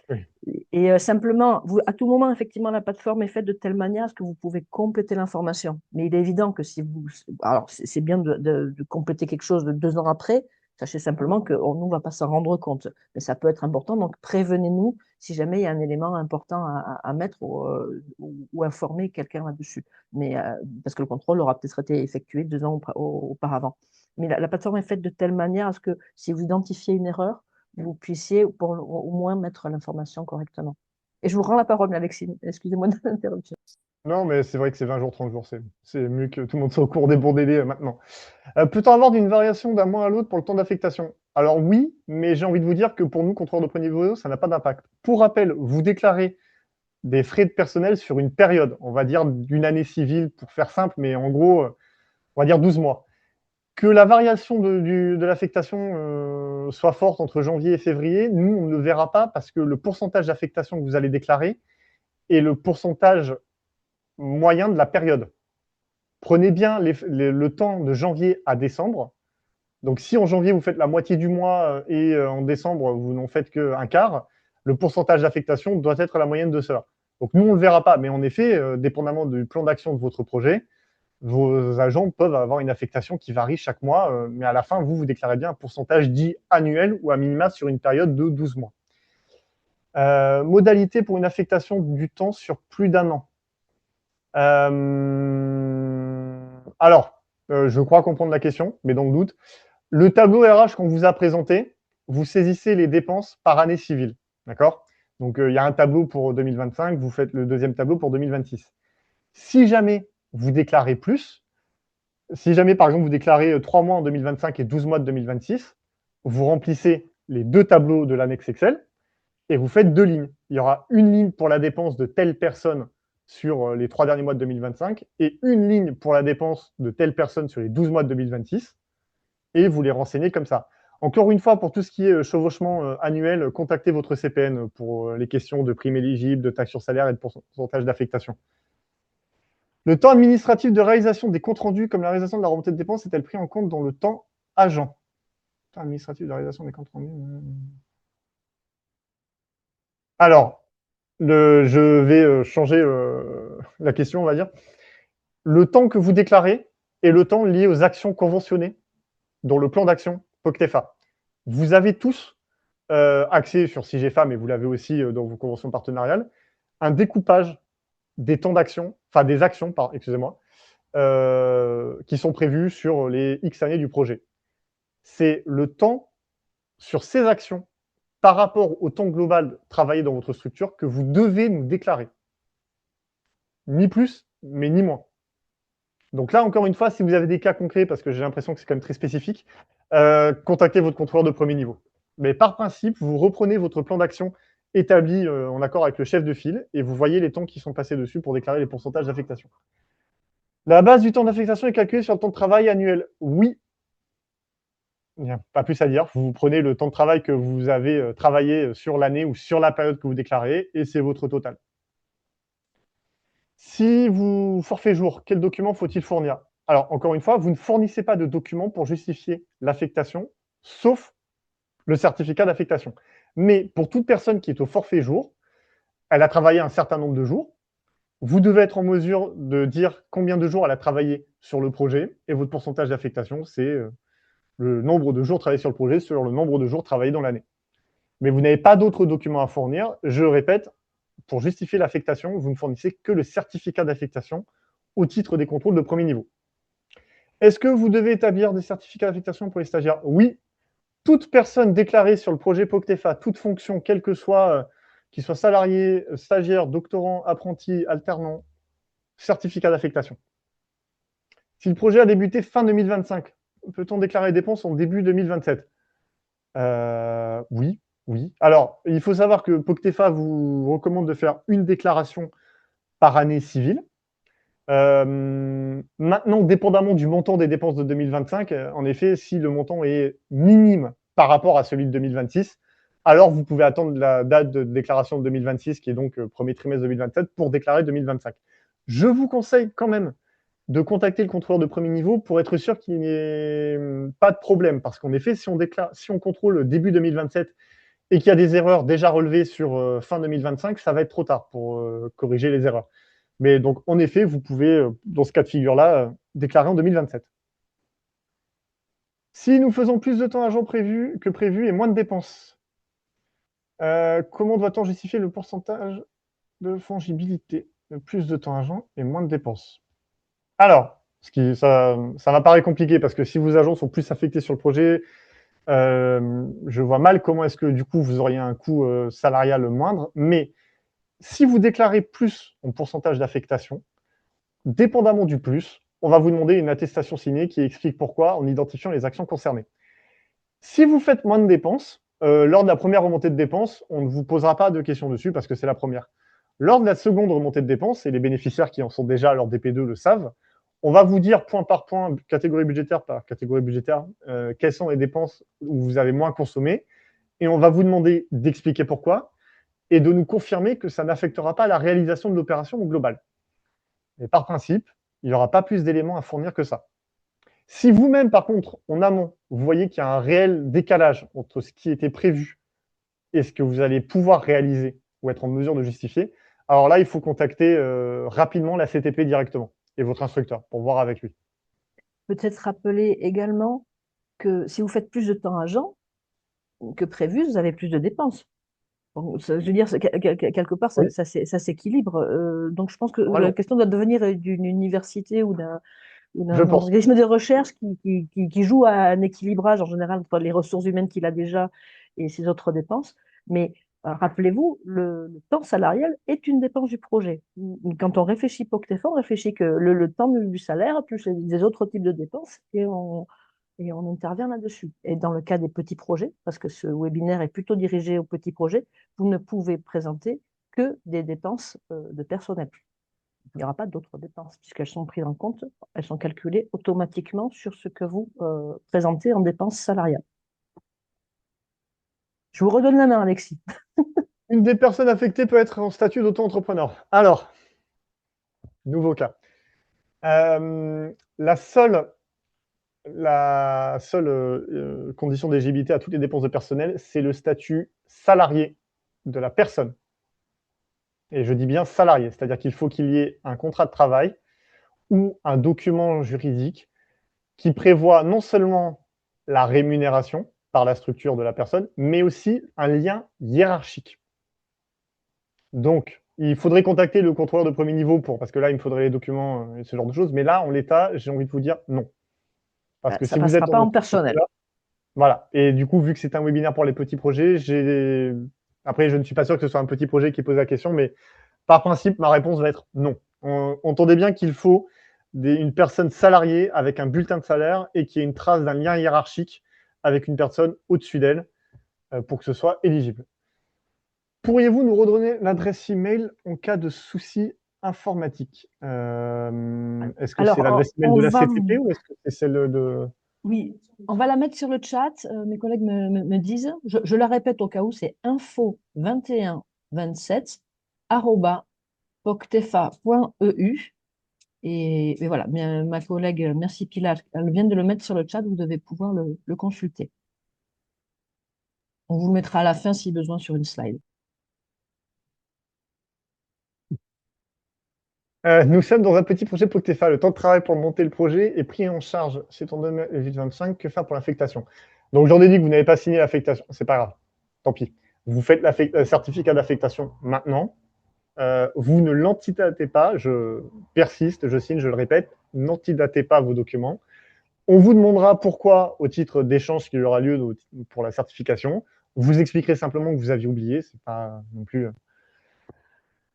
Oui. et simplement, à tout moment, effectivement, la plateforme est faite de telle manière à ce que vous pouvez compléter l'information. Mais il est évident que si vous... Alors, c'est bien de compléter quelque chose de 2 ans après. Sachez simplement que nous, on ne va pas s'en rendre compte. Mais ça peut être important. Donc, prévenez-nous si jamais il y a un élément important à mettre ou informer quelqu'un là-dessus. Mais, parce que le contrôle aura peut-être été effectué 2 ans auparavant. Mais la plateforme est faite de telle manière à ce que si vous identifiez une erreur, vous puissiez au moins mettre l'information correctement. Et je vous rends la parole, Alexis. Excusez-moi de l'interruption. Non, mais c'est vrai que c'est 20 jours, 30 jours. C'est mieux que tout le monde soit au cours des bons délais maintenant. Peut-on avoir d'une variation d'un mois à l'autre pour le temps d'affectation? Alors oui, mais j'ai envie de vous dire que pour nous, contrôleurs de premier niveau, ça n'a pas d'impact. Pour rappel, vous déclarez des frais de personnel sur une période, on va dire d'une année civile pour faire simple, mais en gros, on va dire 12 mois. Que la variation de l'affectation soit forte entre janvier et février, nous, on ne le verra pas parce que le pourcentage d'affectation que vous allez déclarer est le pourcentage moyen de la période. Prenez bien le temps de janvier à décembre. Donc, si en janvier, vous faites la moitié du mois et en décembre, vous n'en faites qu'un quart, le pourcentage d'affectation doit être la moyenne de cela. Donc, nous, on ne le verra pas. Mais en effet, dépendamment du plan d'action de votre projet, vos agents peuvent avoir une affectation qui varie chaque mois. Mais à la fin, vous déclarez bien un pourcentage dit annuel ou à minima sur une période de 12 mois. Modalité pour une affectation du temps sur plus d'un an. Alors, je crois comprendre la question, mais dans le doute. Le tableau RH qu'on vous a présenté, vous saisissez les dépenses par année civile. D'accord? Donc, il y a un tableau pour 2025, vous faites le deuxième tableau pour 2026. Si jamais vous déclarez plus, si jamais, par exemple, vous déclarez 3 mois en 2025 et 12 mois de 2026, vous remplissez les deux tableaux de l'annexe Excel et vous faites deux lignes. Il y aura une ligne pour la dépense de telle personne sur les 3 derniers mois de 2025 et une ligne pour la dépense de telle personne sur les 12 mois de 2026 et vous les renseignez comme ça. Encore une fois, pour tout ce qui est chevauchement annuel, contactez votre CPN pour les questions de primes éligibles, de taxes sur salaire et de pourcentage d'affectation. Le temps administratif de réalisation des comptes rendus, comme la réalisation de la remontée de dépenses, est-elle pris en compte dans le temps agent? Le temps administratif de réalisation des comptes rendus. Alors, je vais changer la question, on va dire. Le temps que vous déclarez est le temps lié aux actions conventionnées dans le plan d'action POCTEFA. Vous avez tous accès sur CIGEFA, mais vous l'avez aussi dans vos conventions partenariales, un découpage des temps d'action, enfin des actions, excusez-moi, qui sont prévues sur les X années du projet. C'est le temps sur ces actions par rapport au temps global travaillé dans votre structure que vous devez nous déclarer. Ni plus, mais ni moins. Donc là, encore une fois, si vous avez des cas concrets, parce que j'ai l'impression que c'est quand même très spécifique, contactez votre contrôleur de premier niveau. Mais par principe, vous reprenez votre plan d'action établi en accord avec le chef de file et vous voyez les temps qui sont passés dessus pour déclarer les pourcentages d'affectation. La base du temps d'affectation est calculée sur le temps de travail annuel. Oui. Il n'y a pas plus à dire. Vous prenez le temps de travail que vous avez travaillé sur l'année ou sur la période que vous déclarez et c'est votre total. Si vous forfait jour, quel document faut-il fournir? Alors, encore une fois, vous ne fournissez pas de document pour justifier l'affectation, sauf le certificat d'affectation. Mais pour toute personne qui est au forfait jour, elle a travaillé un certain nombre de jours, vous devez être en mesure de dire combien de jours elle a travaillé sur le projet et votre pourcentage d'affectation, c'est le nombre de jours travaillés sur le projet sur le nombre de jours travaillés dans l'année. Mais vous n'avez pas d'autres documents à fournir. Je répète, pour justifier l'affectation, vous ne fournissez que le certificat d'affectation au titre des contrôles de premier niveau. Est-ce que vous devez établir des certificats d'affectation pour les stagiaires? Oui. Toute personne déclarée sur le projet POCTEFA, toute fonction, quelle que soit, qu'il soit salarié, stagiaire, doctorant, apprenti, alternant, certificat d'affectation. Si le projet a débuté fin 2025, peut-on déclarer les dépenses en début 2027? Oui, oui. Alors, il faut savoir que POCTEFA vous recommande de faire une déclaration par année civile. Maintenant, dépendamment du montant des dépenses de 2025, en effet, si le montant est minime par rapport à celui de 2026, alors vous pouvez attendre la date de déclaration de 2026, qui est donc premier trimestre 2027, pour déclarer 2025. Je vous conseille quand même de contacter le contrôleur de premier niveau pour être sûr qu'il n'y ait pas de problème. Parce qu'en effet, si on contrôle début 2027 et qu'il y a des erreurs déjà relevées sur fin 2025, ça va être trop tard pour corriger les erreurs. Mais donc, en effet, vous pouvez, dans ce cas de figure-là, déclarer en 2027. Si nous faisons plus de temps agent que prévu et moins de dépenses, comment doit-on justifier le pourcentage de fongibilité? Plus de temps agent et moins de dépenses. Alors, ça m'apparaît compliqué parce que si vos agents sont plus affectés sur le projet, je vois mal comment est-ce que du coup vous auriez un coût salarial moindre. Mais si vous déclarez plus en pourcentage d'affectation, dépendamment du plus, on va vous demander une attestation signée qui explique pourquoi en identifiant les actions concernées. Si vous faites moins de dépenses, lors de la première remontée de dépenses, on ne vous posera pas de questions dessus parce que c'est la première. Lors de la seconde remontée de dépenses, et les bénéficiaires qui en sont déjà à leur DP2 le savent, on va vous dire point par point, catégorie budgétaire par catégorie budgétaire, quelles sont les dépenses où vous avez moins consommé, et on va vous demander d'expliquer pourquoi, et de nous confirmer que ça n'affectera pas la réalisation de l'opération au global. Mais par principe, il n'y aura pas plus d'éléments à fournir que ça. Si vous-même, par contre, en amont, vous voyez qu'il y a un réel décalage entre ce qui était prévu et ce que vous allez pouvoir réaliser ou être en mesure de justifier, alors là, il faut contacter rapidement la CTP directement et votre instructeur pour voir avec lui. Peut-être rappeler également que si vous faites plus de temps agent que prévu, vous avez plus de dépenses. Bon, je veux dire, quelque part, Oui, ça s'équilibre. Donc, je pense que la vraiment, question doit devenir d'une université ou je d'un pense. organisme de recherche qui joue à un équilibrage en général entre les ressources humaines qu'il a déjà et ses autres dépenses. Mais rappelez-vous, le temps salarial est une dépense du projet. Quand on réfléchit POCTEFA, on réfléchit que le temps du salaire plus les autres types de dépenses et on intervient là-dessus. Et dans le cas des petits projets, parce que ce webinaire est plutôt dirigé aux petits projets, vous ne pouvez présenter que des dépenses de personnel. Il n'y aura pas d'autres dépenses, puisqu'elles sont prises en compte, elles sont calculées automatiquement sur ce que vous présentez en dépenses salariales. Je vous redonne la main, Alexis. Une des personnes affectées peut être en statut d'auto-entrepreneur. Alors, nouveau cas. La seule condition d'éligibilité à toutes les dépenses de personnel, c'est le statut salarié de la personne. Et je dis bien salarié, c'est-à-dire qu'il faut qu'il y ait un contrat de travail ou un document juridique qui prévoit non seulement la rémunération par la structure de la personne, mais aussi un lien hiérarchique. Donc, il faudrait contacter le contrôleur de premier niveau parce que là, il me faudrait les documents et ce genre de choses. Mais là, en l'état, j'ai envie de vous dire non. Parce que Ça si ne vous êtes passera dans pas en votre personnel. là, voilà. Et du coup, vu que c'est un webinaire pour les petits projets, après, je ne suis pas sûr que ce soit un petit projet qui pose la question, mais par principe, ma réponse va être non. Entendez bien qu'il faut une personne salariée avec un bulletin de salaire et qu'il y ait une trace d'un lien hiérarchique avec une personne au-dessus d'elle pour que ce soit éligible. Pourriez-vous nous redonner l'adresse email en cas de souci informatique Est-ce que c'est Alors, l'adresse email de la CTP ou est-ce que c'est celle de... oui, on va la mettre sur le chat. Mes collègues me disent, je la répète au cas où, c'est info2127@poctefa.eu. Et voilà, ma collègue, merci Pilar, elle vient de le mettre sur le chat, vous devez pouvoir le consulter. On vous le mettra à la fin si besoin sur une slide. Nous sommes dans un petit projet Poctefa. Le temps de travail pour monter le projet est pris en charge. C'est en 2025. Que faire pour l'affectation? Donc, j'en ai dit que vous n'avez pas signé l'affectation. C'est pas grave. Tant pis. Vous faites le certificat d'affectation maintenant. Vous ne l'antidatez pas. Je persiste, je signe, je le répète. N'antidatez pas vos documents. On vous demandera pourquoi au titre d'échange qui aura lieu pour la certification. Vous expliquerez simplement que vous aviez oublié. C'est pas non plus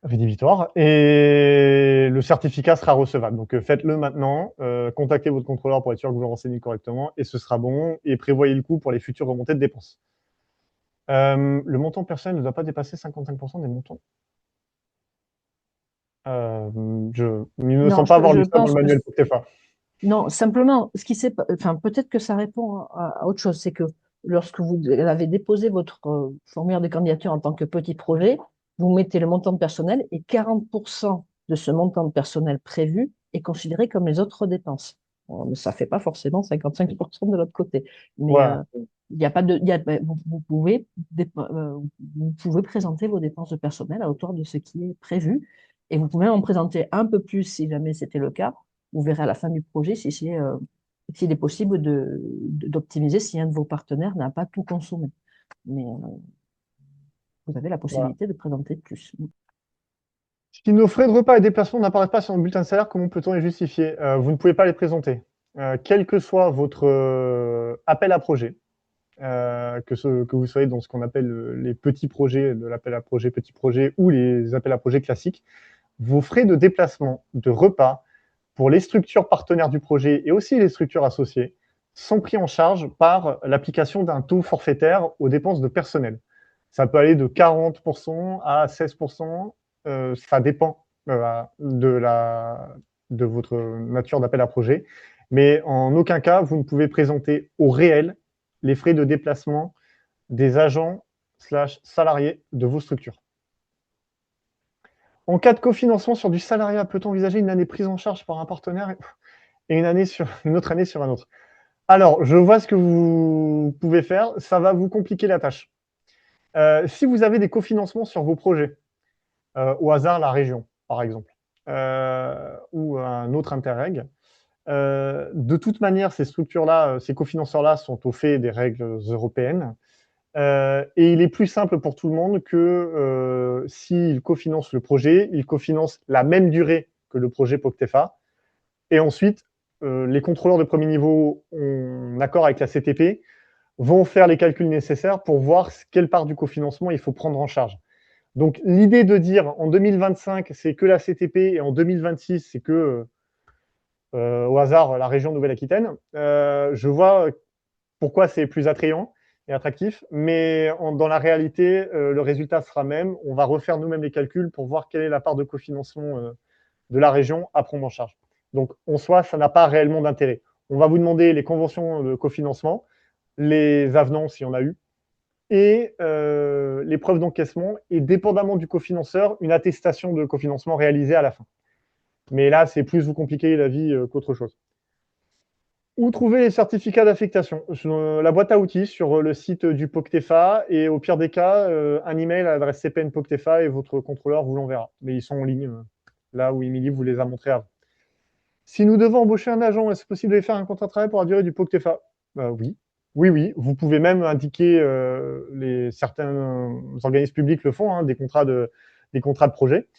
rédhibitoire. Et le certificat sera recevable. Donc faites-le maintenant. Contactez votre contrôleur pour être sûr que vous le renseignez correctement et ce sera bon. Et prévoyez le coût pour les futures remontées de dépenses. Le montant personnel ne doit pas dépasser 55% des montants. Il ne me Non, semble pas avoir je lu ça dans le pense, manuel Poctefa. non, simplement, enfin, peut-être que ça répond à autre chose, c'est que lorsque vous avez déposé votre formulaire de candidature en tant que petit projet, vous mettez le montant de personnel et 40% de ce montant de personnel prévu est considéré comme les autres dépenses. Bon, ça ne fait pas forcément 55% de l'autre côté, mais Voilà. il n'y a pas de, vous pouvez présenter vos dépenses de personnel à hauteur de ce qui est prévu et vous pouvez en présenter un peu plus si jamais c'était le cas. Vous verrez à la fin du projet s'il est possible d'optimiser si un de vos partenaires n'a pas tout consommé. Mais vous avez la Voilà. possibilité de présenter plus. Si nos frais de repas et déplacement n'apparaissent pas sur le bulletin de salaire, comment peut-on les justifier? Vous ne pouvez pas les présenter. Quel que soit votre appel à projet, que vous soyez dans ce qu'on appelle les petits projets, de l'appel à projet, petit projet ou les appels à projet classiques, vos frais de déplacement, de repas, pour les structures partenaires du projet et aussi les structures associées, sont pris en charge par l'application d'un taux forfaitaire aux dépenses de personnel. Ça peut aller de 40% à 16%, ça dépend de votre nature d'appel à projet. Mais en aucun cas, vous ne pouvez présenter au réel les frais de déplacement des agents / salariés de vos structures. En cas de cofinancement sur du salariat, peut-on envisager une année prise en charge par un partenaire et une autre année sur un autre? Alors, je vois ce que vous pouvez faire. Ça va vous compliquer la tâche. Si vous avez des cofinancements sur vos projets, au hasard la région, par exemple, ou un autre interreg, de toute manière, ces structures-là, ces cofinanceurs-là sont au fait des règles européennes Et il est plus simple pour tout le monde que s'il cofinance le projet, il cofinance la même durée que le projet POCTEFA. Et ensuite, les contrôleurs de premier niveau, en accord avec la CTP, vont faire les calculs nécessaires pour voir quelle part du cofinancement il faut prendre en charge. Donc l'idée de dire en 2025, c'est que la CTP et en 2026, c'est que, au hasard, la région Nouvelle-Aquitaine, je vois pourquoi c'est plus attrayant et attractif, mais dans la réalité, le résultat sera même. On va refaire nous-mêmes les calculs pour voir quelle est la part de cofinancement de la région à prendre en charge. Donc, en soi, ça n'a pas réellement d'intérêt. On va vous demander les conventions de cofinancement, les avenants s'il y en a eu, et les preuves d'encaissement, et dépendamment du cofinanceur, une attestation de cofinancement réalisée à la fin. Mais là, c'est plus vous compliquer la vie qu'autre chose. Où trouver les certificats d'affectation? La boîte à outils sur le site du POCTEFA, et au pire des cas, un email à l'adresse CPN POCTEFA et votre contrôleur vous l'enverra. Mais ils sont en ligne, là où Émilie vous les a montrés avant. Si nous devons embaucher un agent, est-ce possible de faire un contrat de travail pour la durée du POCTEFA? Oui. Oui. Vous pouvez même indiquer, certains organismes publics le font, hein, des contrats de projet.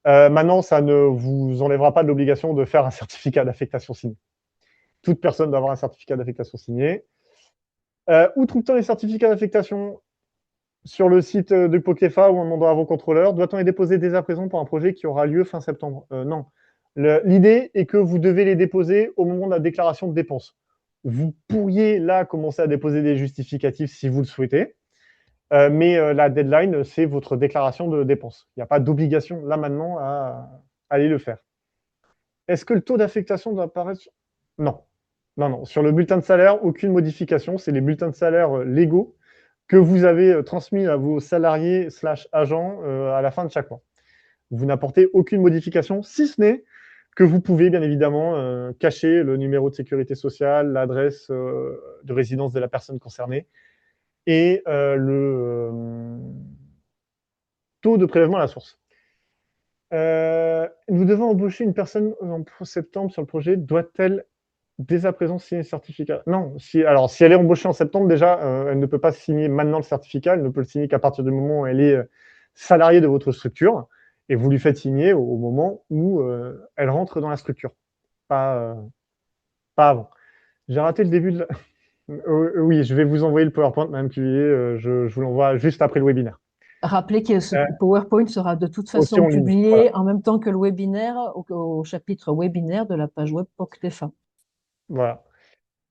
Maintenant, ça ne vous enlèvera pas de l'obligation de faire un certificat d'affectation signé. Toute personne doit avoir un certificat d'affectation signé. Où trouve-t-on les certificats d'affectation? Sur le site de POCTEFA ou en demandant à vos contrôleurs. Doit-on les déposer dès à présent pour un projet qui aura lieu fin septembre? Non. L'idée est que vous devez les déposer au moment de la déclaration de dépenses. Vous pourriez là commencer à déposer des justificatifs si vous le souhaitez, mais la deadline, c'est votre déclaration de dépenses. Il n'y a pas d'obligation là maintenant à aller le faire. Est-ce que le taux d'affectation doit apparaître? Non. Non. Sur le bulletin de salaire, aucune modification. C'est les bulletins de salaire légaux que vous avez transmis à vos salariés / agents à la fin de chaque mois. Vous n'apportez aucune modification, si ce n'est que vous pouvez bien évidemment cacher le numéro de sécurité sociale, l'adresse de résidence de la personne concernée et le taux de prélèvement à la source. Nous devons embaucher une personne en septembre sur le projet. Doit-elle dès à présent signer le certificat? Non. Si elle est embauchée en septembre, déjà, elle ne peut pas signer maintenant le certificat. Elle ne peut le signer qu'à partir du moment où elle est salariée de votre structure. Et vous lui faites signer au moment où elle rentre dans la structure. Pas avant. J'ai raté le début de la... Oui, je vais vous envoyer le PowerPoint, Mme Cuvillier. Je vous l'envoie juste après le webinaire. Rappelez que ce PowerPoint sera de toute façon en ligne, publié voilà. en même temps que le webinaire au chapitre webinaire de la page web POCTEFA. Voilà.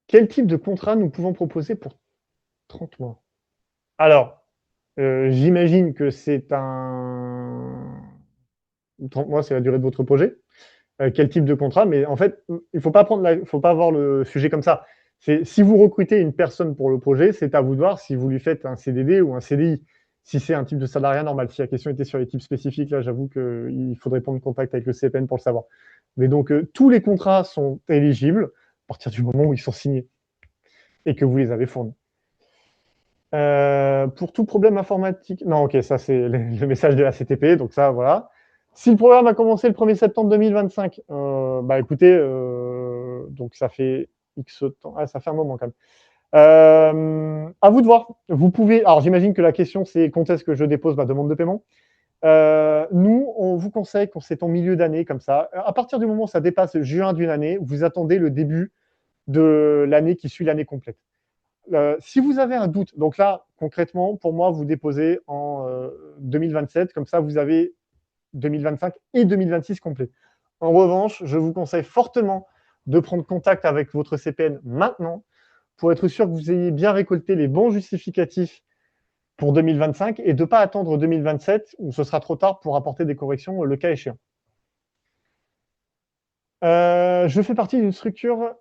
Quel type de contrat nous pouvons proposer pour 30 mois? Alors, j'imagine que c'est 30 mois, c'est la durée de votre projet. Quel type de contrat? Mais en fait, il faut pas voir le sujet comme ça. Si vous recrutez une personne pour le projet, c'est à vous de voir si vous lui faites un CDD ou un CDI. Si c'est un type de salariat normal. Si la question était sur les types spécifiques, là, j'avoue qu'il faudrait prendre contact avec le CPN pour le savoir. Mais donc, tous les contrats sont éligibles à partir du moment où ils sont signés et que vous les avez fournis. Pour tout problème informatique... Non, ok, ça c'est le message de la CTP, donc ça, voilà. Si le programme a commencé le 1er septembre 2025, écoutez, donc ça fait X temps, ça fait un moment quand même. À vous de voir. Vous pouvez, alors j'imagine que la question c'est quand est-ce que je dépose ma demande de paiement. Nous, on vous conseille quand c'est en milieu d'année comme ça. À partir du moment où ça dépasse juin d'une année, vous attendez le début de l'année qui suit l'année complète. Si vous avez un doute, donc là, concrètement, pour moi, vous déposez en 2027, comme ça, vous avez 2025 et 2026 complets. En revanche, je vous conseille fortement de prendre contact avec votre CPN maintenant pour être sûr que vous ayez bien récolté les bons justificatifs pour 2025 et de ne pas attendre 2027 où ce sera trop tard pour apporter des corrections le cas échéant. Je fais partie d'une structure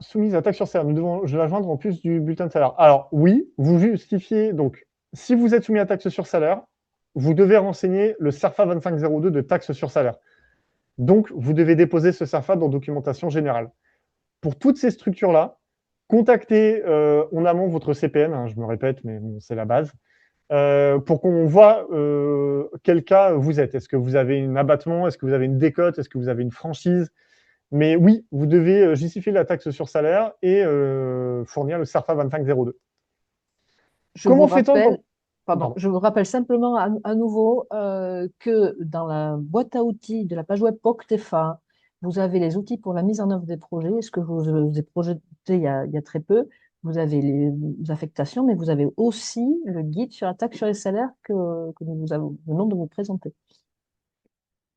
soumise à taxe sur salaire. Nous devons la joindre en plus du bulletin de salaire. Alors oui, vous justifiez, donc si vous êtes soumis à taxe sur salaire, vous devez renseigner le CERFA 2502 de taxe sur salaire. Donc, vous devez déposer ce CERFA dans documentation générale. Pour toutes ces structures-là, contactez en amont votre CPN, hein, je me répète, mais bon, c'est la base, pour qu'on voit quel cas vous êtes. Est-ce que vous avez un abattement? Est-ce que vous avez une décote? Est-ce que vous avez une franchise? Mais oui, vous devez justifier la taxe sur salaire et fournir le CERFA 2502. Je Comment vous fait-on rappelle, quand... pardon, je vous rappelle simplement à nouveau que dans la boîte à outils de la page web POCTEFA, vous avez les outils pour la mise en œuvre des projets, ce que je vous ai projeté il y a très peu. Vous avez les affectations, mais vous avez aussi le guide sur la taxe sur les salaires que nous venons de vous présenter.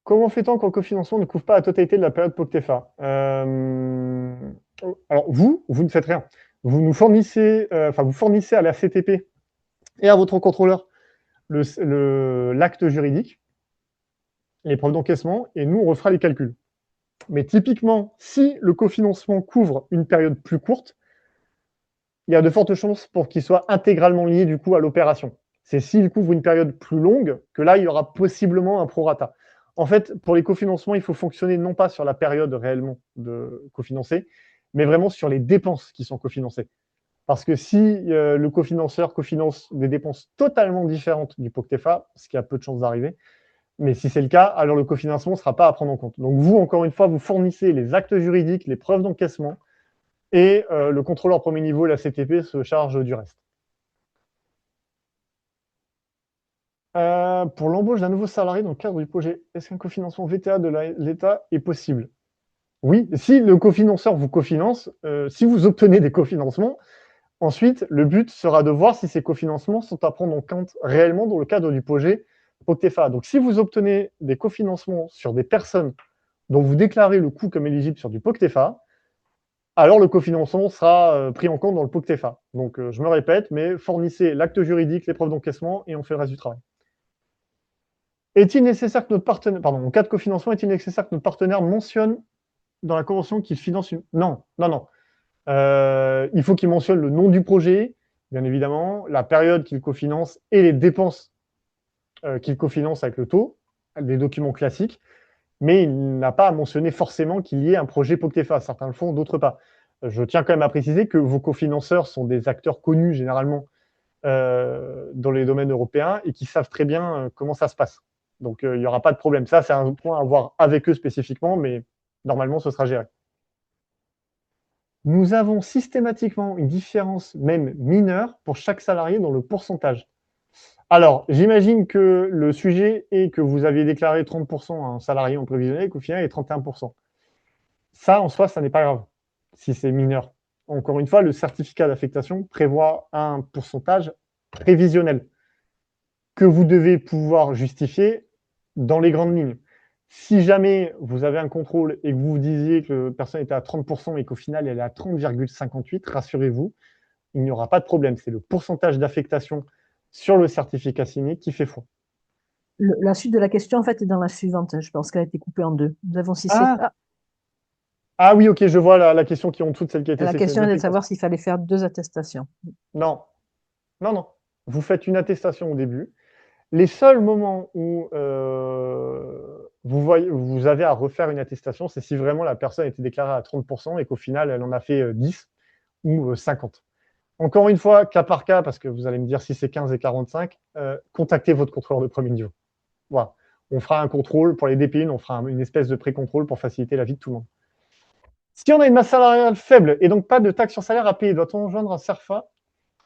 Comment fait-on quand le cofinancement ne couvre pas la totalité de la période POCTEFA? Alors, vous ne faites rien. Vous nous fournissez, vous fournissez à la CTP et à votre contrôleur l'acte juridique, les preuves d'encaissement, et nous, on refera les calculs. Mais typiquement, si le cofinancement couvre une période plus courte, il y a de fortes chances pour qu'il soit intégralement lié du coup à l'opération. C'est s'il couvre une période plus longue que là, il y aura possiblement un prorata. En fait, pour les cofinancements, il faut fonctionner non pas sur la période réellement de cofinancée, mais vraiment sur les dépenses qui sont cofinancées. Parce que si le cofinanceur cofinance des dépenses totalement différentes du POCTEFA, ce qui a peu de chances d'arriver, mais si c'est le cas, alors le cofinancement ne sera pas à prendre en compte. Donc vous, encore une fois, vous fournissez les actes juridiques, les preuves d'encaissement, et le contrôleur premier niveau, la CTP, se charge du reste. Pour l'embauche d'un nouveau salarié dans le cadre du projet, est-ce qu'un cofinancement VTA de l'État est possible? Oui, si le cofinanceur vous cofinance, si vous obtenez des cofinancements, ensuite, le but sera de voir si ces cofinancements sont à prendre en compte réellement dans le cadre du projet POCTEFA. Donc, si vous obtenez des cofinancements sur des personnes dont vous déclarez le coût comme éligible sur du POCTEFA, alors le cofinancement sera pris en compte dans le POCTEFA. Donc, je me répète, mais fournissez l'acte juridique, les preuves d'encaissement et on fait le reste du travail. Est-il nécessaire que notre partenaire, pardon, en cas de cofinancement, est-il nécessaire que notre partenaire mentionne dans la convention qu'il finance une... Non, non, non. Il faut qu'il mentionne le nom du projet, bien évidemment, la période qu'il cofinance et les dépenses qu'il cofinance avec le taux, des documents classiques, mais il n'a pas à mentionner forcément qu'il y ait un projet POCTEFA. Certains le font, d'autres pas. Je tiens quand même à préciser que vos cofinanceurs sont des acteurs connus généralement dans les domaines européens et qui savent très bien comment ça se passe. Donc il n'y aura pas de problème. Ça, c'est un point à voir avec eux spécifiquement, mais normalement, ce sera géré. Nous avons systématiquement une différence, même mineure, pour chaque salarié dans le pourcentage. Alors, j'imagine que le sujet est que vous aviez déclaré 30% à un salarié en prévisionnel et qu'au final, il est 31%. Ça, en soi, ça n'est pas grave, si c'est mineur. Encore une fois, le certificat d'affectation prévoit un pourcentage prévisionnel que vous devez pouvoir justifier dans les grandes lignes. Si jamais vous avez un contrôle et que vous vous disiez que la personne était à 30% et qu'au final elle est à 30,58, rassurez-vous, il n'y aura pas de problème. C'est le pourcentage d'affectation sur le certificat signé qui fait foi. La suite de la question, en fait, est dans la suivante. Je pense qu'elle a été coupée en deux. Nous avons Ah oui, ok, je vois la question qui est en dessous de celle qui a été la citée. question est de savoir s'il fallait faire 2 attestations. Non, non, non. Vous faites une attestation au début. Les seuls moments où vous avez à refaire une attestation, c'est si vraiment la personne était déclarée à 30% et qu'au final, elle en a fait 10 ou 50. Encore une fois, cas par cas, parce que vous allez me dire si c'est 15 et 45, contactez votre contrôleur de premier niveau. Voilà. On fera un contrôle pour les DP1, on fera une espèce de pré-contrôle pour faciliter la vie de tout le monde. Si on a une masse salariale faible et donc pas de taxe sur salaire à payer, doit-on joindre un CERFA?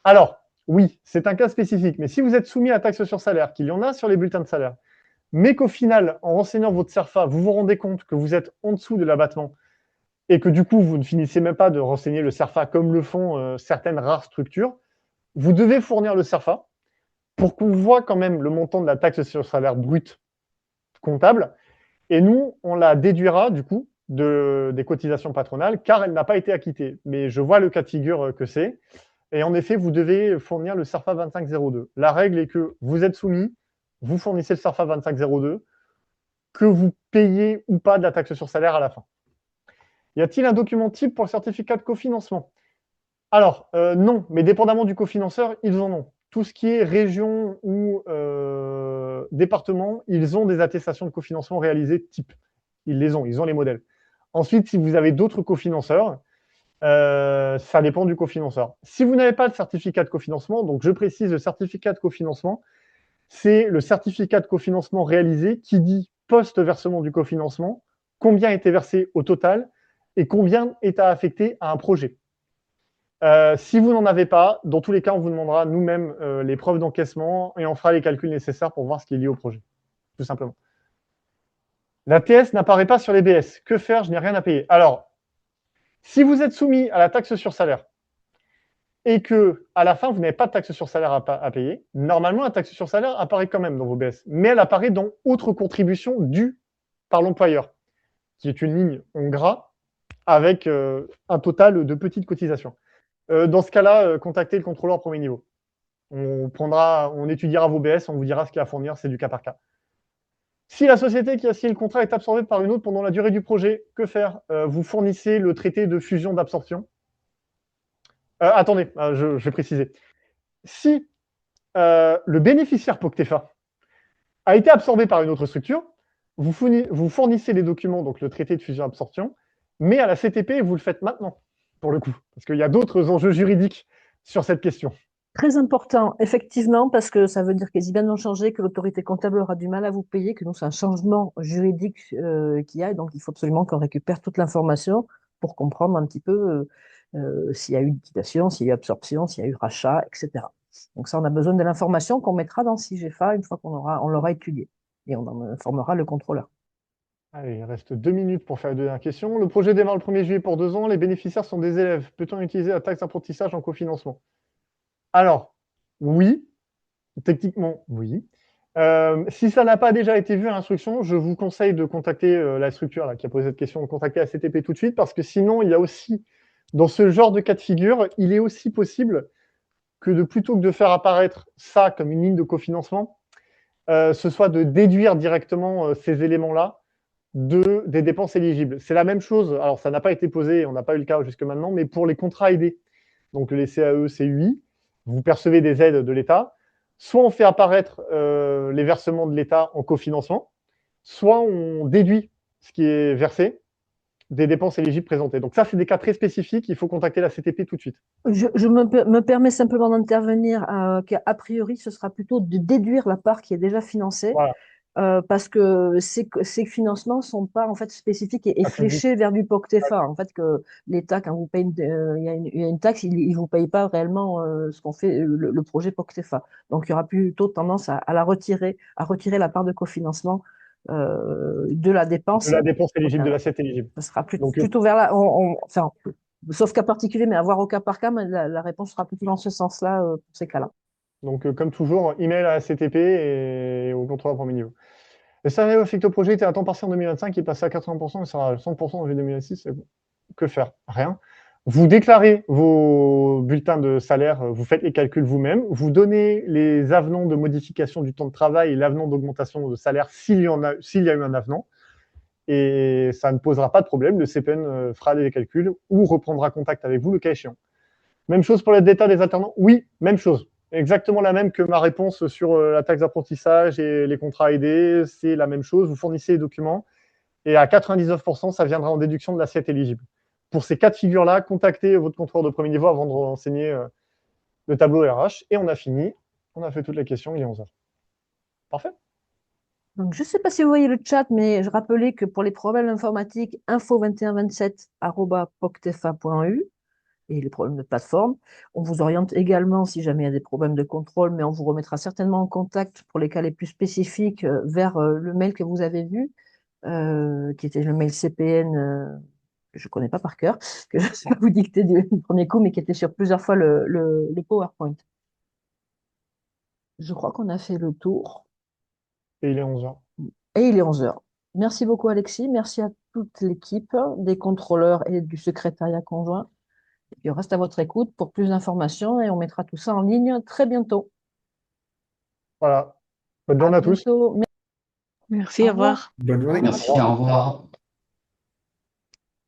Alors, oui, c'est un cas spécifique, mais si vous êtes soumis à taxe sur salaire, qu'il y en a sur les bulletins de salaire, mais qu'au final, en renseignant votre CERFA, vous vous rendez compte que vous êtes en dessous de l'abattement et que du coup, vous ne finissez même pas de renseigner le CERFA comme le font certaines rares structures, vous devez fournir le CERFA pour qu'on voit quand même le montant de la taxe sur salaire brut comptable. Et nous, on la déduira du coup des cotisations patronales car elle n'a pas été acquittée. Mais je vois le cas de figure que c'est. Et en effet, vous devez fournir le CERFA 2502. La règle est que vous êtes soumis, vous fournissez le CERFA 2502, que vous payez ou pas de la taxe sur salaire à la fin. Y a-t-il un document type pour le certificat de cofinancement? Alors, non, mais dépendamment du cofinanceur, ils en ont. Tout ce qui est région ou département, ils ont des attestations de cofinancement réalisées type. Ils les ont, ils ont les modèles. Ensuite, si vous avez d'autres cofinanceurs, ça dépend du cofinanceur. Si vous n'avez pas de certificat de cofinancement, donc je précise, le certificat de cofinancement, c'est le certificat de cofinancement réalisé qui dit post-versement du cofinancement, combien a été versé au total et combien est à affecter à un projet. Si vous n'en avez pas, dans tous les cas, on vous demandera nous-mêmes les preuves d'encaissement et on fera les calculs nécessaires pour voir ce qui est lié au projet, tout simplement. La TS n'apparaît pas sur les BS. Que faire? Je n'ai rien à payer. Alors, si vous êtes soumis à la taxe sur salaire et que à la fin, vous n'avez pas de taxe sur salaire à payer, normalement, la taxe sur salaire apparaît quand même dans vos BS, mais elle apparaît dans autre contribution due par l'employeur, qui est une ligne en gras avec un total de petites cotisations. Dans ce cas-là, contactez le contrôleur premier niveau. On étudiera vos BS, on vous dira ce qu'il y a à fournir, c'est du cas par cas. Si la société qui a signé le contrat est absorbée par une autre pendant la durée du projet, que faire? Vous fournissez le traité de fusion d'absorption. Attendez, je vais préciser. Si le bénéficiaire POCTEFA a été absorbé par une autre structure, vous fournissez les documents, donc le traité de fusion-absorption, mais à la CTP, vous le faites maintenant, pour le coup, parce qu'il y a d'autres enjeux juridiques sur cette question. Très important, effectivement, parce que ça veut dire que les IBAN vont changer, que l'autorité comptable aura du mal à vous payer, que nous, c'est un changement juridique qu'il y a, et donc il faut absolument qu'on récupère toute l'information pour comprendre un petit peu s'il y a eu liquidation, s'il y a eu absorption, s'il y a eu rachat, etc. Donc ça, on a besoin de l'information qu'on mettra dans SIGEFA une fois on l'aura étudié, et on en informera le contrôleur. Allez, il reste 2 minutes pour faire la dernière question. Le projet démarre le 1er juillet pour 2 ans. Les bénéficiaires sont des élèves. Peut-on utiliser la taxe d'apprentissage en cofinancement? Alors, oui. Techniquement, oui. Si ça n'a pas déjà été vu à l'instruction, je vous conseille de contacter la structure là, qui a posé cette question, de contacter la CTP tout de suite, parce que sinon, il y a aussi, dans ce genre de cas de figure, il est aussi possible que plutôt que de faire apparaître ça comme une ligne de cofinancement, ce soit de déduire directement ces éléments-là des dépenses éligibles. C'est la même chose, alors ça n'a pas été posé, on n'a pas eu le cas jusque maintenant, mais pour les contrats aidés, donc les CAE, CUI, vous percevez des aides de l'État, soit on fait apparaître les versements de l'État en cofinancement, soit on déduit ce qui est versé des dépenses éligibles présentées. Donc ça, c'est des cas très spécifiques, il faut contacter la CTP tout de suite. Je me permets simplement d'intervenir qu'a priori, ce sera plutôt de déduire la part qui est déjà financée. Voilà. Parce que ces financements sont pas en fait spécifiques et fléchés vers du POCTEFA. En fait, que l'État, quand vous payez, il y a une taxe, il vous paye pas réellement ce qu'on fait le projet POCTEFA. Donc, il y aura plutôt tendance à retirer la part de cofinancement de la dépense. De la dépense éligible, de l'assiette éligible. Ce sera plutôt vers là. Enfin, sauf cas particulier, mais à voir au cas par cas, mais la réponse sera plutôt dans ce sens-là pour ces cas-là. Donc, comme toujours, email à la CTP et au contrôleur premier niveau. Le salarié affecté au projet était à temps partiel en 2025, il passait à 80% et sera à 100% en janvier 2026. Que faire? Rien. Vous déclarez vos bulletins de salaire, vous faites les calculs vous-même, vous donnez les avenants de modification du temps de travail et l'avenant d'augmentation de salaire s'il y a eu un avenant. Et ça ne posera pas de problème, le CPN fera les calculs ou reprendra contact avec vous le cas échéant. Même chose pour l'aide d'État des alternants? Oui, même chose. Exactement la même que ma réponse sur la taxe d'apprentissage et les contrats aidés, c'est la même chose. Vous fournissez les documents et à 99%, ça viendra en déduction de l'assiette éligible. Pour ces cas de figure-là, contactez votre contrôleur de premier niveau avant de renseigner le tableau RH. Et on a fini. On a fait toutes les questions, il est 11h. Parfait. Donc, je ne sais pas si vous voyez le chat, mais je rappelais que pour les problèmes informatiques, info2127@poctefa.eu et les problèmes de plateforme. On vous oriente également si jamais il y a des problèmes de contrôle, mais on vous remettra certainement en contact pour les cas les plus spécifiques vers le mail que vous avez vu, qui était le mail CPN que je ne connais pas par cœur, que je ne sais pas vous dicter du premier coup, mais qui était sur plusieurs fois le PowerPoint. Je crois qu'on a fait le tour. Et il est 11h. Et il est 11h. Merci beaucoup Alexis, merci à toute l'équipe des contrôleurs et du secrétariat conjoint. Et puis on reste à votre écoute pour plus d'informations et on mettra tout ça en ligne très bientôt. Voilà. Bonne journée à tous. Bientôt. Merci, au revoir. Bonne journée. Merci, au revoir.